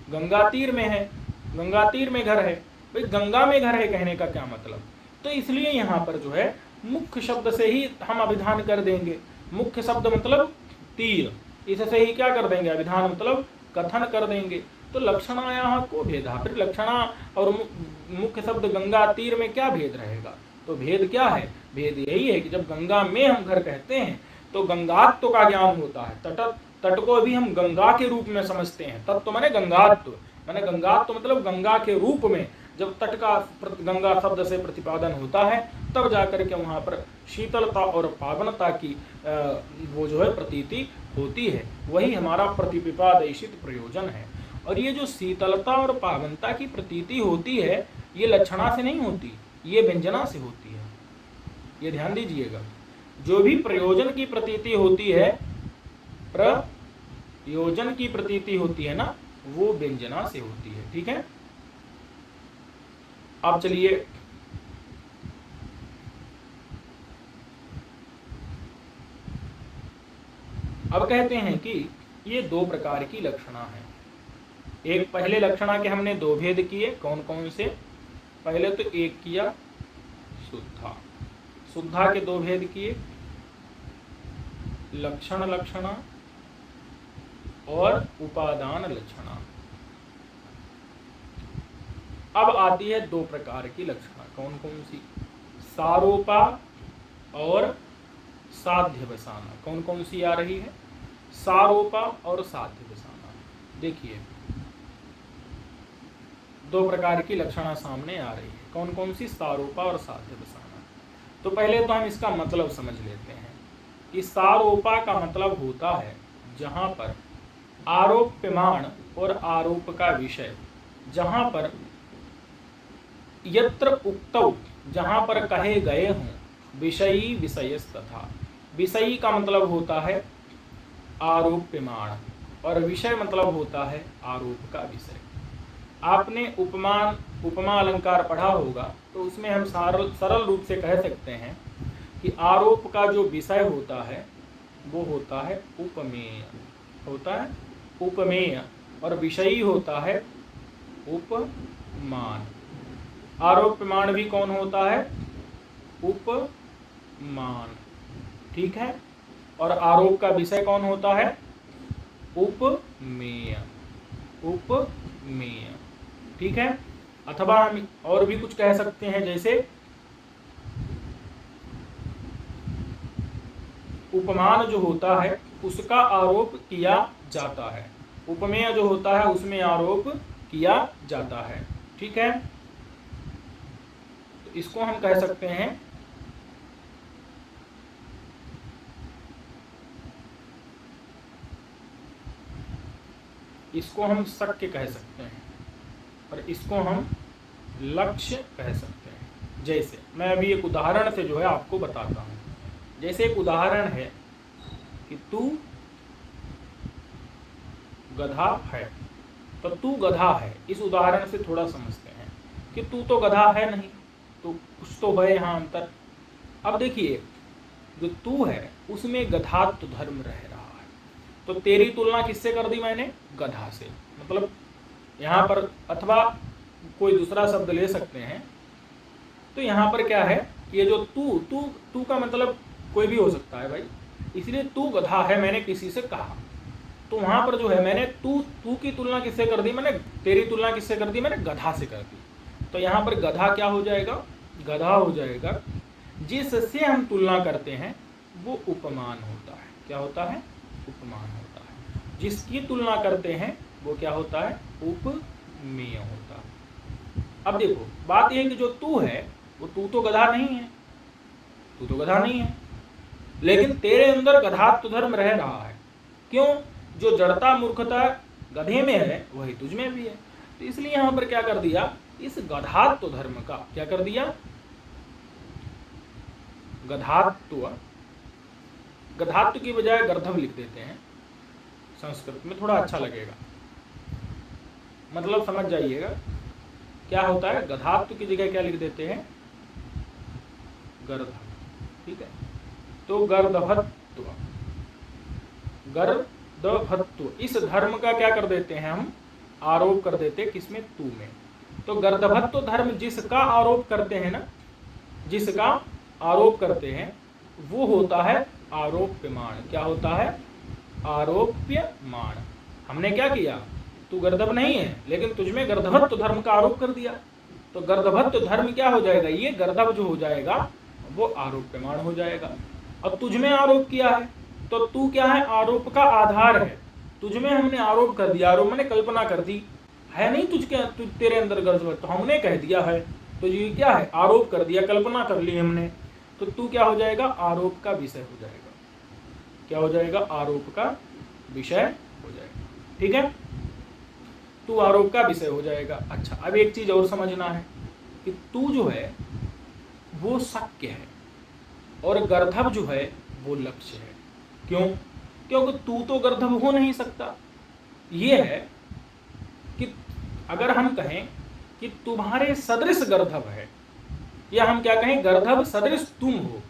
गंगा तीर में है, गंगा तीर में घर है। भाई गंगा में घर है कहने का क्या मतलब, तो इसलिए यहाँ पर जो है मुख्य शब्द से ही हम अभिधान कर देंगे। मुख्य शब्द मतलब तीर, इससे ही क्या कर देंगे, अभिधान मतलब कथन कर देंगे। तो लक्षणायाः को भेदा, फिर लक्षणा और मुख्य शब्द गंगा तीर में क्या भेद रहेगा, तो भेद क्या है, भेद यही है कि जब गंगा में हम घर कहते हैं तो गंगात्व का ज्ञान होता है, तट को भी हम गंगा के रूप में समझते हैं, तत्व माने गंगात्व, माने गंगात्व मतलब गंगा के रूप में जब तट का गंगा शब्द से प्रतिपादन होता है तब जाकर के वहाँ पर शीतलता और पावनता की वो जो है प्रतीति होती है, वही हमारा प्रतिपिपादित प्रयोजन है। और ये जो शीतलता और पावनता की प्रतीति होती है ये लक्षणा से नहीं होती, ये व्यंजना से होती है, ये ध्यान दीजिएगा। जो भी प्रयोजन की प्रतीति होती है, प्रयोजन की प्रतीति होती है ना, वो व्यंजना से होती है, ठीक है। अब चलिए अब कहते हैं कि ये दो प्रकार की लक्षणा है। एक पहले लक्षणा के हमने दो भेद किए, कौन कौन से, पहले तो एक किया शुद्धा, शुद्धा के दो भेद किए, लक्षण लक्षणा और उपादान लक्षणा। अब आती है दो प्रकार की लक्षणा, कौन कौन सी, सारोपा और साध्य बसाना। कौन कौन सी आ रही है, सारोपा और साध्य बसाना। देखिए दो प्रकार की लक्षणा सामने आ रही है, कौन कौन सी, सारोपा और साध्य बसाना। तो पहले तो हम इसका मतलब समझ लेते हैं कि सारोपा का मतलब होता है जहां पर आरोप्यमाण और आरोप का विषय, जहां पर यत्र उक्तौ, जहां पर कहे गए हों, विषयी विषयस्तथा, विषयी का मतलब होता है आरोप्यमाण और विषय मतलब होता है आरोप का विषय। आपने उपमा अलंकार पढ़ा होगा, तो उसमें हम सरल रूप से कह सकते हैं कि आरोप का जो विषय होता है वो होता है उपमेय, और विषयी होता है उपमान। आरोप प्रमाण भी कौन होता है? उपमान, ठीक है। और आरोप का विषय कौन होता है? उपमेय, ठीक है। अथवा हम और भी कुछ कह सकते हैं, जैसे उपमान जो होता है उसका आरोप किया जाता है, उपमेय जो होता है उसमें आरोप किया जाता है, ठीक है। तो इसको हम कह सकते हैं इसको हम सत्य कह सकते हैं और इसको हम लक्ष्य कह सकते हैं। जैसे मैं अभी एक उदाहरण से जो है आपको बताता हूं। जैसे एक उदाहरण है कि तू गधा है, तो तू गधा है, इस उदाहरण से थोड़ा समझते हैं कि तू तो गधा है नहीं, तो कुछ तो है यहाँ अंतर। अब देखिए, जो तू है उसमें गधात्व धर्म रह रहा है, तो तेरी तुलना किससे कर दी मैंने? गधा से। मतलब यहाँ पर, अथवा कोई दूसरा शब्द ले सकते हैं, तो यहाँ पर क्या है, ये जो तू का मतलब कोई भी हो सकता है भाई, इसलिए तू गधा है मैंने किसी से कहा, तो वहां पर जो है मैंने तू की तुलना किससे कर दी? मैंने तेरी तुलना किससे कर दी? मैंने गधा से कर दी। तो यहाँ पर गधा क्या हो जाएगा? गधा हो जाएगा। जिससे हम तुलना करते हैं वो उपमान होता है। क्या होता है? उपमान होता है। जिसकी तुलना करते हैं वो क्या होता है? उपमेय होता है। अब देखो, बात यह है कि जो तू है वो तू तो गधा नहीं है, तू तो गधा नहीं है, लेकिन तेरे अंदर गधात्व धर्म रह रहा है। क्यों? जो जड़ता मूर्खता गधे में है वही तुझ में भी है। तो इसलिए यहां पर क्या कर दिया? इस गधात्व धर्म का क्या कर दिया? गधात्व की बजाय गर्धव लिख देते हैं, संस्कृत में थोड़ा अच्छा लगेगा, मतलब समझ जाइएगा क्या होता है। गधात्व की जगह क्या लिख देते हैं? गर्धव, ठीक है। तो गर्धभत्व, इस धर्म का क्या कर देते हैं हम? आरोप कर देते हैं किसमें? तू में। तो गर्धभत्व धर्म जिसका आरोप करते हैं ना, जिसका आरोप करते हैं वो होता है आरोप्यमाण। क्या होता है? आरोप्यमाण। हमने क्या किया? तू गर्धव नहीं है, लेकिन तुझमें गर्धभत्व धर्म का आरोप कर दिया, तो गर्धभत्व धर्म क्या हो जाएगा? ये गर्धव जो हो जाएगा वो आरोप्यमाण हो जाएगा। अब तुझमें आरोप किया है तो तू क्या है? आरोप का आधार है। तुझमें हमने आरोप कर दिया, आरोप मैंने कल्पना कर दी, है नहीं तेरे अंदर गर्धव, तो हमने कह दिया है, तो ये क्या है? आरोप कर दिया, कल्पना कर ली हमने, तो तू क्या हो जाएगा? आरोप का विषय हो जाएगा। क्या हो जाएगा? आरोप का विषय हो जाएगा, ठीक है। तू आरोप का विषय हो जाएगा। अच्छा, अब एक चीज और समझना है कि तू जो है वो शक्य है और गर्धव जो है वो लक्ष्य है। क्यों? क्योंकि तू तो गर्धव हो नहीं सकता। ये है कि अगर हम कहें कि तुम्हारे सदृश गर्धव है, या हम क्या कहें? गर्धव सदृश तुम हो।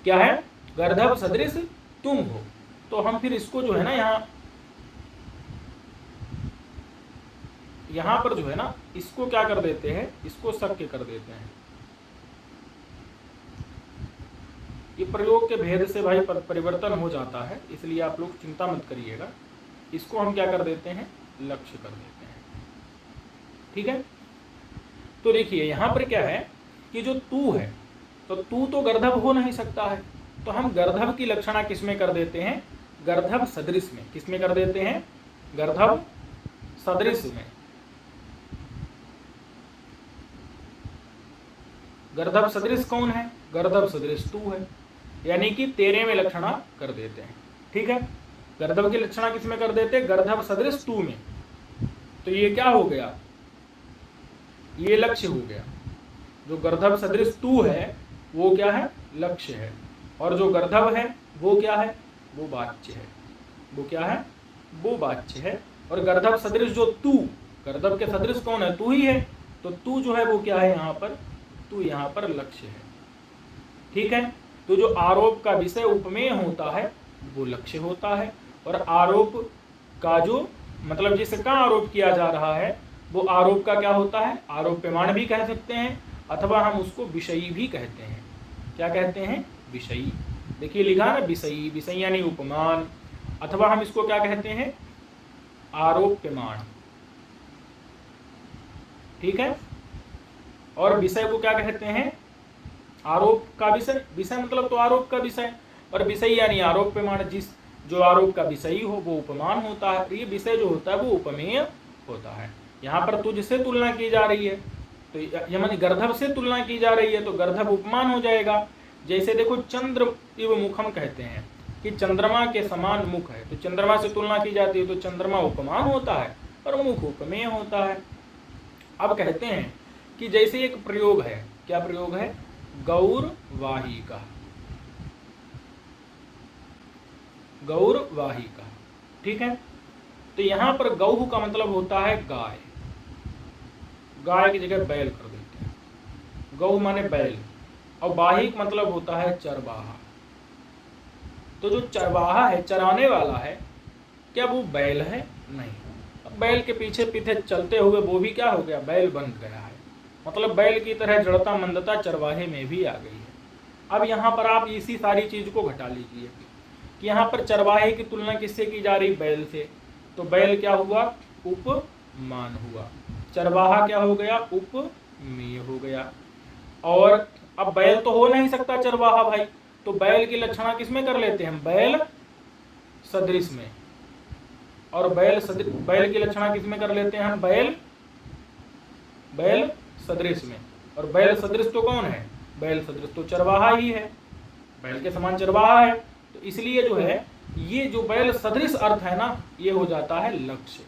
क्या है? गर्धव सदृश तुम हो। तो हम फिर इसको जो है ना यहां पर जो है ना, इसको क्या कर देते हैं? इसको शक्य कर देते हैं। ये प्रयोग के भेद से भाई परिवर्तन हो जाता है, इसलिए आप लोग चिंता मत करिएगा। इसको हम क्या कर देते हैं? लक्ष्य कर देते हैं, ठीक है। तो देखिए यहां पर क्या है कि जो तू है, तो तू तो गर्धव हो नहीं सकता है, तो हम गर्धव की लक्षणा किसमें कर देते हैं? गर्धव सदृश में। किसमें कर देते हैं? गर्धव सदृश में। गर्धव सदृश कौन है? गर्धव सदृश तू है, यानी कि तेरे में लक्षणा कर देते हैं, ठीक है। गर्धव की लक्षणा किसमें कर देते हैं? गर्धव सदृश तू में। तो ये क्या हो गया? ये लक्ष्य हो गया। जो गर्धव सदृश तू है वो क्या है? लक्ष्य है। और जो गर्धव है वो क्या है? वो वाच्य है। वो क्या है? वो वाच्य है। और गर्धव सदृश जो तू गर्दभ के सदृश कौन है? तू ही है। तो तू जो है वो क्या है यहाँ पर? तू यहाँ पर लक्ष्य है। ठीक है, तो जो आरोप का विषय उपमेय होता है वो लक्ष्य होता है, और आरोप का जो मतलब जिसका आरोप किया जा रहा है वो आरोप का क्या होता है? आरोप प्रमाण भी कह सकते हैं, अथवा हम उसको विषयी भी कहते हैं। क्या कहते हैं? विषयी। देखिए लिखा ना विषयी, विषयी यानी उपमान, अथवा हम इसको क्या कहते हैं? आरोप प्रमाण। ठीक है, और विषय को क्या कहते हैं? आरोप का विषय। विषय मतलब तो आरोप का विषय, और विषय यानी आरोप प्रमाण। जिस जो आरोप का विषयी हो वो उपमान होता है, ये विषय जो होता है वो उपमेय होता है। यहाँ पर तुझसे तुलना की जा रही है, तो यानी गर्दभ से तुलना की जा रही है, तो गर्दभ उपमान हो जाएगा। जैसे देखो चंद्र इव मुखम कहते हैं कि चंद्रमा के समान मुख है, तो चंद्रमा से तुलना की जाती है तो चंद्रमा उपमान होता है और मुख उपमेय होता है। अब कहते हैं कि जैसे एक प्रयोग है, क्या प्रयोग है? गौरवाहिका। गौरवाहिका, ठीक है। तो यहां पर गौ का मतलब होता है गाय, गाय की जगह बैल कर देते हैं, गौ माने बैल, और वाहिक मतलब होता है चरवाहा। तो जो चरवाहा है, चराने वाला है, क्या वो बैल है? नहीं। अब बैल के पीछे पीछे चलते हुए वो भी क्या हो गया? बैल बन गया है। मतलब बैल की तरह जड़ता मंदता चरवाहे में भी आ गई है। अब यहाँ पर आप इसी सारी चीज को घटा लीजिए कि यहाँ पर चरवाहे की तुलना किससे की जा रही? बैल से। तो बैल क्या हुआ? उपमान हुआ। चरवाहा क्या हो गया? उपमेय हो गया। और अब बैल तो हो नहीं सकता चरवाहा भाई, तो बैल की लक्षणा किसमें कर लेते हैं? बैल सदृश में। और बैल की लक्षणा किसमें कर लेते हैं हम? बैल सदृश में। और बैल सदृश तो कौन है? बैल सदृश तो चरवाहा ही है, बैल के समान चरवाहा है। तो इसलिए जो है ये जो बैल सदृश अर्थ है ना, ये हो जाता है लक्ष्य।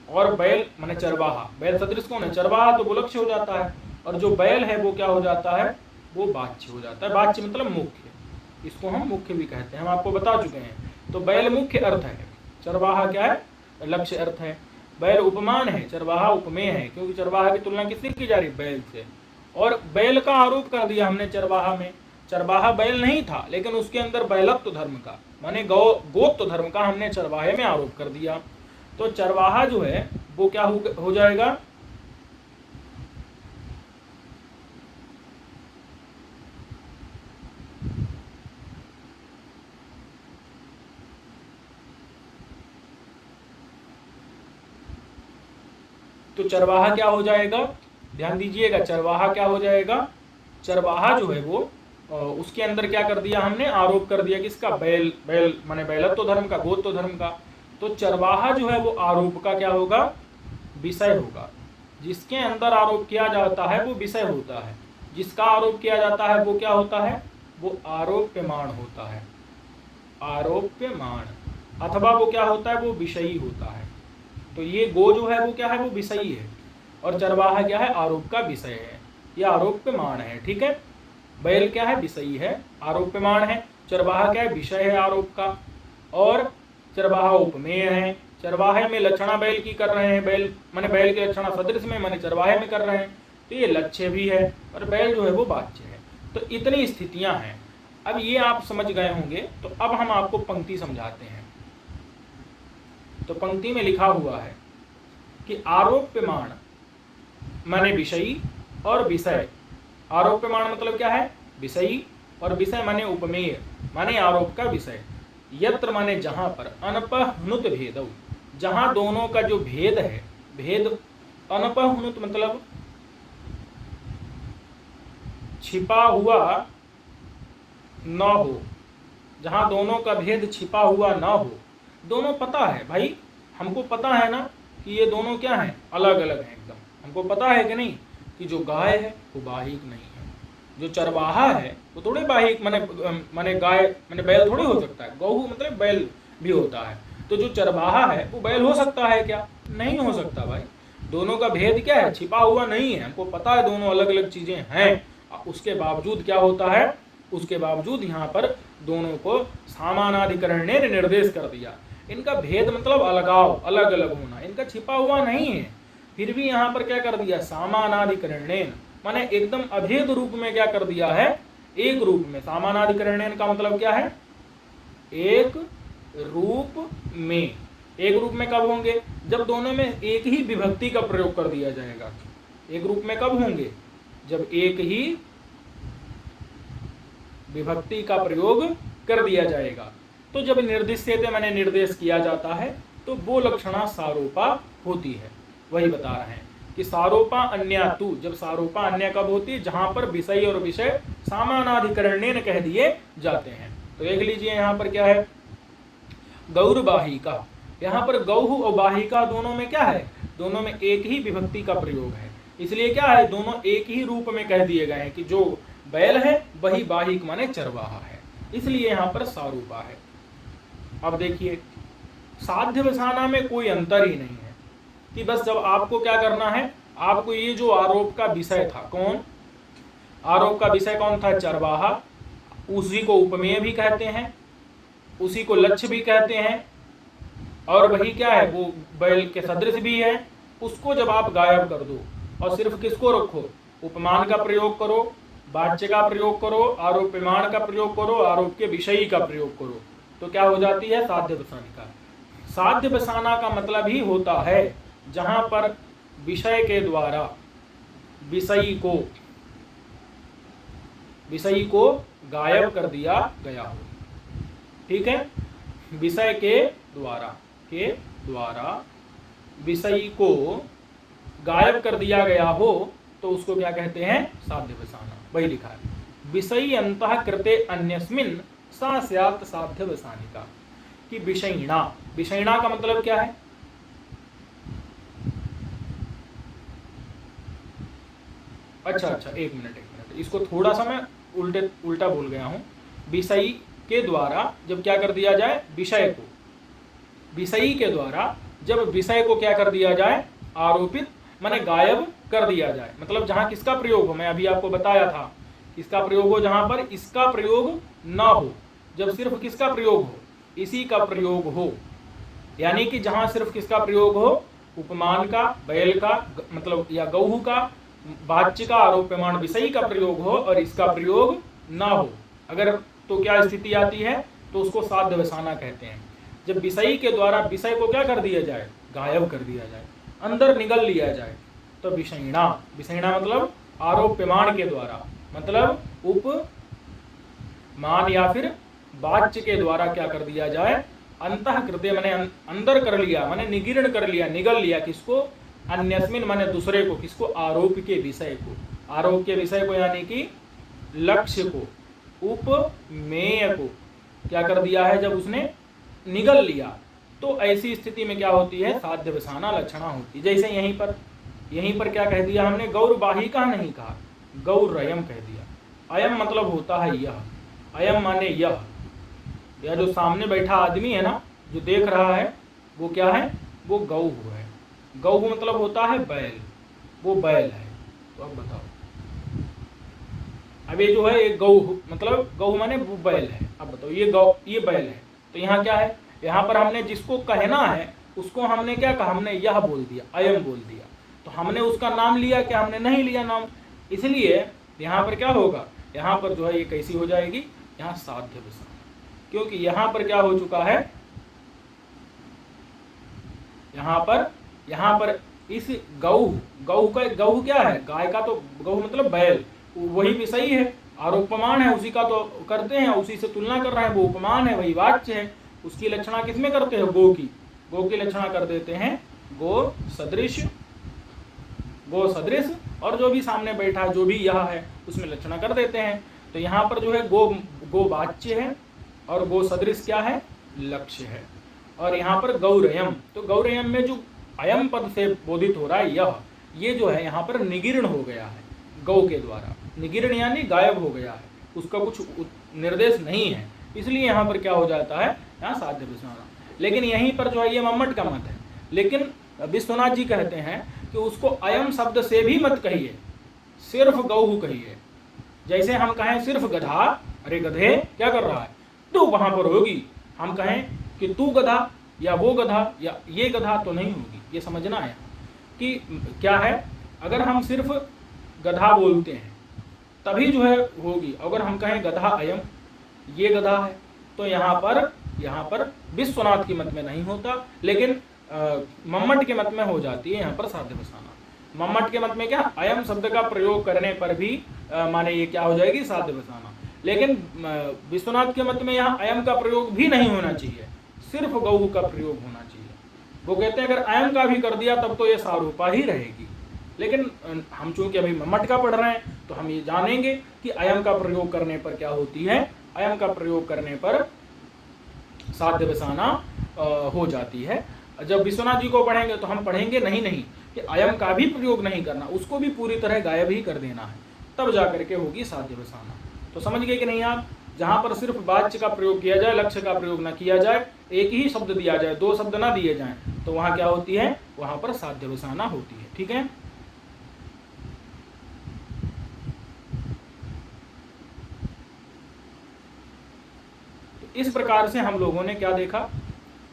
और बैल माने चरवाहा, बैल सदृश कौन है? चरवाहा, तो वो लक्ष्य हो जाता है। और जो बैल है वो क्या हो जाता है? वो वाच्य हो जाता है। वाच्य मतलब मुख्य, इसको हम मुख्य भी कहते हैं, हम आपको बता चुके हैं। तो बैल मुख्य अर्थ है, चरवाहा क्या है? लक्ष्य अर्थ है। बैल उपमान है, चरवाहा उपमेय है, क्योंकि चरवाहा की तुलना किससे की जा रही? बैल से। और बैल का आरोप कर दिया हमने चरवाहा में। चरवाहा बैल नहीं था, लेकिन उसके अंदर बैलत्व धर्म का माने गोत्व धर्म का हमने चरवाहे में आरोप कर दिया। तो चरवाहा जो है वो क्या हो जाएगा? तो चरवाहा क्या हो जाएगा? ध्यान दीजिएगा, चरवाहा क्या हो जाएगा? चरवाहा जो है वो उसके अंदर क्या कर दिया हमने? आरोप कर दिया किसका? बैल माने बैलत्व धर्म का, गोत्व धर्म का। तो चरवाहा जो है वो आरोप का क्या होगा? विषय होगा। जिसके अंदर आरोप किया जाता है वो विषय होता है, जिसका आरोप किया जाता है वो क्या होता है? वो आरोप्यमाण होता है, आरोप्यमाण। अथवा वो क्या होता है? वो विषयी होता है। तो ये गो जो है वो क्या है? वो विषयी है, और चरवाहा क्या है? आरोप का विषय है, ये आरोप्यमाण है। ठीक है, बैल क्या है? विषयी है, आरोप्यमाण है। चरवाहा क्या है? विषय है आरोप का, और चरवाहा उपमेय है। चरवाहे में लक्षणा बैल की कर रहे हैं, बैल माने बैल की लक्षणा सदृश में माने चरवाहे में कर रहे हैं, तो ये लक्ष्य भी है, और बैल जो है वो वाच्य है। तो इतनी स्थितियां हैं। अब ये आप समझ गए होंगे, तो अब हम आपको पंक्ति समझाते हैं। तो पंक्ति में लिखा हुआ है कि आरोप्यमाण माने विषयी और विषय। आरोप्यमाण मतलब क्या है? विषयी, और विषय माने उपमेय माने आरोप का विषय। यत्र माने जहां पर, अनपहनुत भेदौ, जहां दोनों का जो भेद है, भेद अनपहनुत मतलब छिपा हुआ न हो, जहां दोनों का भेद छिपा हुआ न हो। दोनों पता है भाई, हमको पता है ना कि ये दोनों क्या हैं? अलग अलग हैं एकदम। हमको पता है कि नहीं कि जो गाय है वो वाहिक नहीं है, जो चरवाहा है वो थोड़े वाहिक माने गाय माने बैल थोड़ी हो सकता है। गौ मतलब बैल भी होता है, तो जो चरवाहा है वो बैल हो सकता है क्या? नहीं हो सकता भाई। दोनों का भेद क्या है? छिपा हुआ नहीं है, हमको पता है दोनों अलग अलग चीजें हैं। उसके बावजूद क्या होता है? उसके बावजूद यहाँ पर दोनों को सामानाधिकरण ने निर्देश कर दिया। इनका भेद मतलब अलगाव, अलग अलग होना, इनका छिपा हुआ नहीं है। फिर भी यहाँ पर क्या कर दिया, सामानाधिकरणेन, माने एकदम अभेद रूप में क्या कर दिया है, एक रूप में। सामानाधिकरणेन का मतलब क्या है, एक रूप में। एक रूप में कब होंगे, जब दोनों में एक ही विभक्ति का प्रयोग कर दिया जाएगा। एक रूप में कब होंगे, जब एक ही विभक्ति का प्रयोग कर दिया जाएगा। तो जब निर्दिश्यते मैंने निर्देश किया जाता है तो वो लक्षणा सारोपा होती है। वही बता रहे हैं कि सारोपा अन्या तु, जब सारोपा अन्य कब होती है, जहां पर विषय और विषय सामानाधिकरणेन कह दिए जाते हैं। तो देख लीजिए यहाँ पर क्या है, गौरबाहिका, यहाँ पर गौह और बाहिका दोनों में क्या है, दोनों में एक ही विभक्ति का प्रयोग है। इसलिए क्या है, दोनों एक ही रूप में कह दिए गए हैं कि जो बैल है वही बाहिक माने चरवाहा है, इसलिए यहाँ पर सारूपा है। अब देखिए साध्य बसाना में कोई अंतर ही नहीं है कि बस जब आपको क्या करना है, आपको ये जो आरोप का विषय था, कौन आरोप का विषय कौन था, चरवाहा, उसी को उपमेय भी कहते हैं, उसी को लक्ष्य भी कहते हैं, और वही क्या है, वो बैल के सदृश भी है। उसको जब आप गायब कर दो और सिर्फ किसको रखो, उपमान का प्रयोग करो, वाच्य का प्रयोग करो, आरोप प्रमाण का प्रयोग करो, आरोप के विषयी का प्रयोग करो, तो क्या हो जाती है, साध्य बसानिका। साध्य बसाना का मतलब ही होता है जहां पर विषय के द्वारा विषयी को गायब कर दिया गया हो। ठीक है, विषय के द्वारा विषयी को गायब कर दिया गया हो तो उसको क्या कहते हैं, साध्य बसाना। वही लिखा है, विषयी अंतः कृते अन्यस्मिन् सा स्यात् साध्य बसानिका, कि विषयिणा, विषयिणा का मतलब क्या है, अच्छा एक मिनट, इसको थोड़ा सा मैं उल्टा बोल गया हूं। विषयी के द्वारा जब क्या कर दिया जाए, विषय को, विषयी के द्वारा जब विषय को क्या कर दिया जाए, आरोपित माने गायब कर दिया जाए, मतलब जहां किसका प्रयोग हो, मैं अभी आपको बताया था किसका प्रयोग हो, जहां पर इसका प्रयोग ना हो, जब सिर्फ किसका प्रयोग हो, इसी का प्रयोग हो, यानी कि जहां सिर्फ किसका प्रयोग हो, उपमान का, बैल का मतलब या गौह का, वाच्य का, आरोप प्रमाण विषयी का प्रयोग हो और इसका प्रयोग ना हो, अगर तो क्या स्थिति आती है, तो उसको साध्य बसाना कहते हैं। जब विषयी के द्वारा विषय को क्या कर दिया जाए, गायब कर दिया जाए, अंदर निगल लिया जाए, तो विषयिणा, विषयिणा मतलब आरोप प्रमाण के द्वारा, मतलब उपमान या फिर वाच्य के द्वारा क्या कर दिया जाए, अंतः कृते माने अंदर कर लिया, माने निगीर्ण कर लिया, निगल लिया, किसको, अन्यस्मिन माने दूसरे को, किसको, आरोप के विषय को, आरोप के विषय को यानी कि लक्ष्य को, उपमेय को क्या कर दिया है, जब उसने निगल लिया, तो ऐसी स्थिति में क्या होती है, साध्य बसाना लक्षणा होती है। जैसे यहीं पर क्या कह दिया हमने, गौरबाहिका नहीं कहा, गौरयम कह दिया। अयम मतलब होता है यह, अयम माने यह जो सामने बैठा आदमी है ना, जो देख रहा है, वो क्या है, वो गौह है। गौह मतलब होता है बैल, वो बैल है। तो अब बताओ, अब ये जो है ये गौह मतलब गौह माने वो बैल है। अब बताओ ये बैल है, तो यहाँ क्या है, यहाँ पर हमने जिसको कहना है उसको हमने क्या कहा, हमने यह बोल दिया, अयम बोल दिया, तो हमने उसका नाम लिया क्या, हमने नहीं लिया नाम, इसलिए यहाँ पर क्या होगा, यहाँ पर जो है ये कैसी हो जाएगी, यहाँ साध्य बसाना, क्योंकि यहाँ पर क्या हो चुका है, यहाँ पर इस गौह का गौह क्या है, गाय का, तो गौह मतलब बैल, वही विषयी है, आरोपमान है, उसी का तो करते हैं, उसी से तुलना कर रहे हैं, वो उपमान है, वही वाच्य है, उसकी लक्षणा किसमें करते हैं, गो की लक्षणा कर देते हैं गो सदृश, और जो भी सामने बैठा जो भी यह है उसमें लक्षणा कर देते हैं। तो यहाँ पर जो है गो वाच्य है और गो सदृश क्या है, लक्ष्य है, और यहाँ पर गौरयम, तो गौरयम में जो अयम पद से बोधित हो रहा है ये जो है यहाँ पर निगीर्ण हो गया है, गौ के द्वारा, निगीर्ण यानी गायब हो गया है, उसका कुछ निर्देश नहीं है, इसलिए यहाँ पर क्या हो जाता है, यहाँ साध्य बसाना। लेकिन यहीं पर जो है ये मम्मट का मत है, लेकिन विश्वनाथ जी कहते हैं कि उसको अयम शब्द से भी मत कहिए, सिर्फ गौह कहिए। जैसे हम कहें सिर्फ गधा, अरे गधे क्या कर रहा है, तू वहां पर होगी, हम कहें कि तू गधा या वो गधा या ये गधा, तो नहीं होगी, ये समझना है। कि क्या है, अगर हम सिर्फ गधा बोलते हैं तभी जो है होगी। अगर हम कहें गधा अयम, ये गधा है, तो यहाँ पर विश्वनाथ के मत में नहीं होता, लेकिन मम्मट के मत में हो जाती है यहाँ पर साध्य बसाना। मम्मट के मत में क्या, अयम शब्द का प्रयोग करने पर भी माने ये क्या हो जाएगी, साध्य बसाना। लेकिन विश्वनाथ के मत में यहाँ अयम का प्रयोग भी नहीं होना चाहिए, सिर्फ गौ का प्रयोग होना चाहिए। वो कहते हैं अगर अयम का भी कर दिया तब तो ये सारूपा ही रहेगी। लेकिन हम चूंकि अभी मम्मट का पढ़ रहे हैं तो हम ये जानेंगे कि अयम का प्रयोग करने पर क्या होती है, अयम का प्रयोग करने पर साध्य बसाना हो जाती है। जब विश्वनाथ जी को पढ़ेंगे तो हम पढ़ेंगे नहीं कि अयम का भी प्रयोग नहीं करना, उसको भी पूरी तरह गायब ही कर देना है, तब जाकर के होगी साध्य बसाना। तो समझ गए कि नहीं आप? जहां पर सिर्फ वाच्य का प्रयोग किया जाए, लक्ष्य का प्रयोग ना किया जाए, एक ही शब्द दिया जाए, दो शब्द ना दिए जाएं, तो वहां क्या होती है, वहां पर साध्य बसाना होती है। ठीक है, तो इस प्रकार से हम लोगों ने क्या देखा,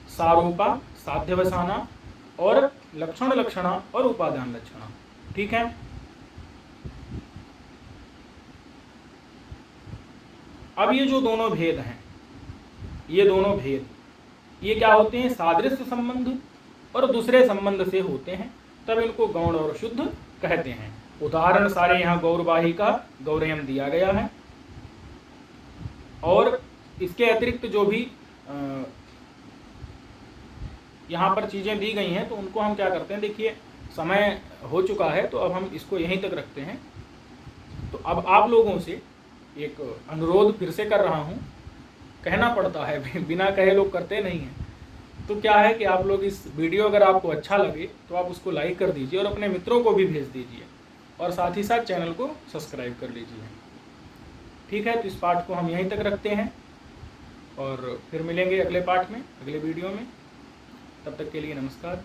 सारूपा, साध्य बसाना और लक्षण लक्षणा और उपादान लक्षणा। ठीक है, अब ये जो दोनों भेद हैं, ये दोनों भेद ये क्या होते हैं, सादृश्य संबंध और दूसरे संबंध से होते हैं, तब इनको गौण और शुद्ध कहते हैं। उदाहरण सारे यहाँ गौरवाही का गौरयम दिया गया है, और इसके अतिरिक्त जो भी यहाँ पर चीजें दी गई हैं तो उनको हम क्या करते हैं, देखिए समय हो चुका है तो अब हम इसको यहीं तक रखते हैं। तो अब आप लोगों से एक अनुरोध फिर से कर रहा हूँ, कहना पड़ता है, बिना कहे लोग करते नहीं हैं। तो क्या है कि आप लोग इस वीडियो अगर आपको अच्छा लगे तो आप उसको लाइक कर दीजिए और अपने मित्रों को भी भेज दीजिए, और साथ ही साथ चैनल को सब्सक्राइब कर लीजिए। ठीक है, तो इस पाठ को हम यहीं तक रखते हैं और फिर मिलेंगे अगले पाठ में, अगले वीडियो में। तब तक के लिए नमस्कार।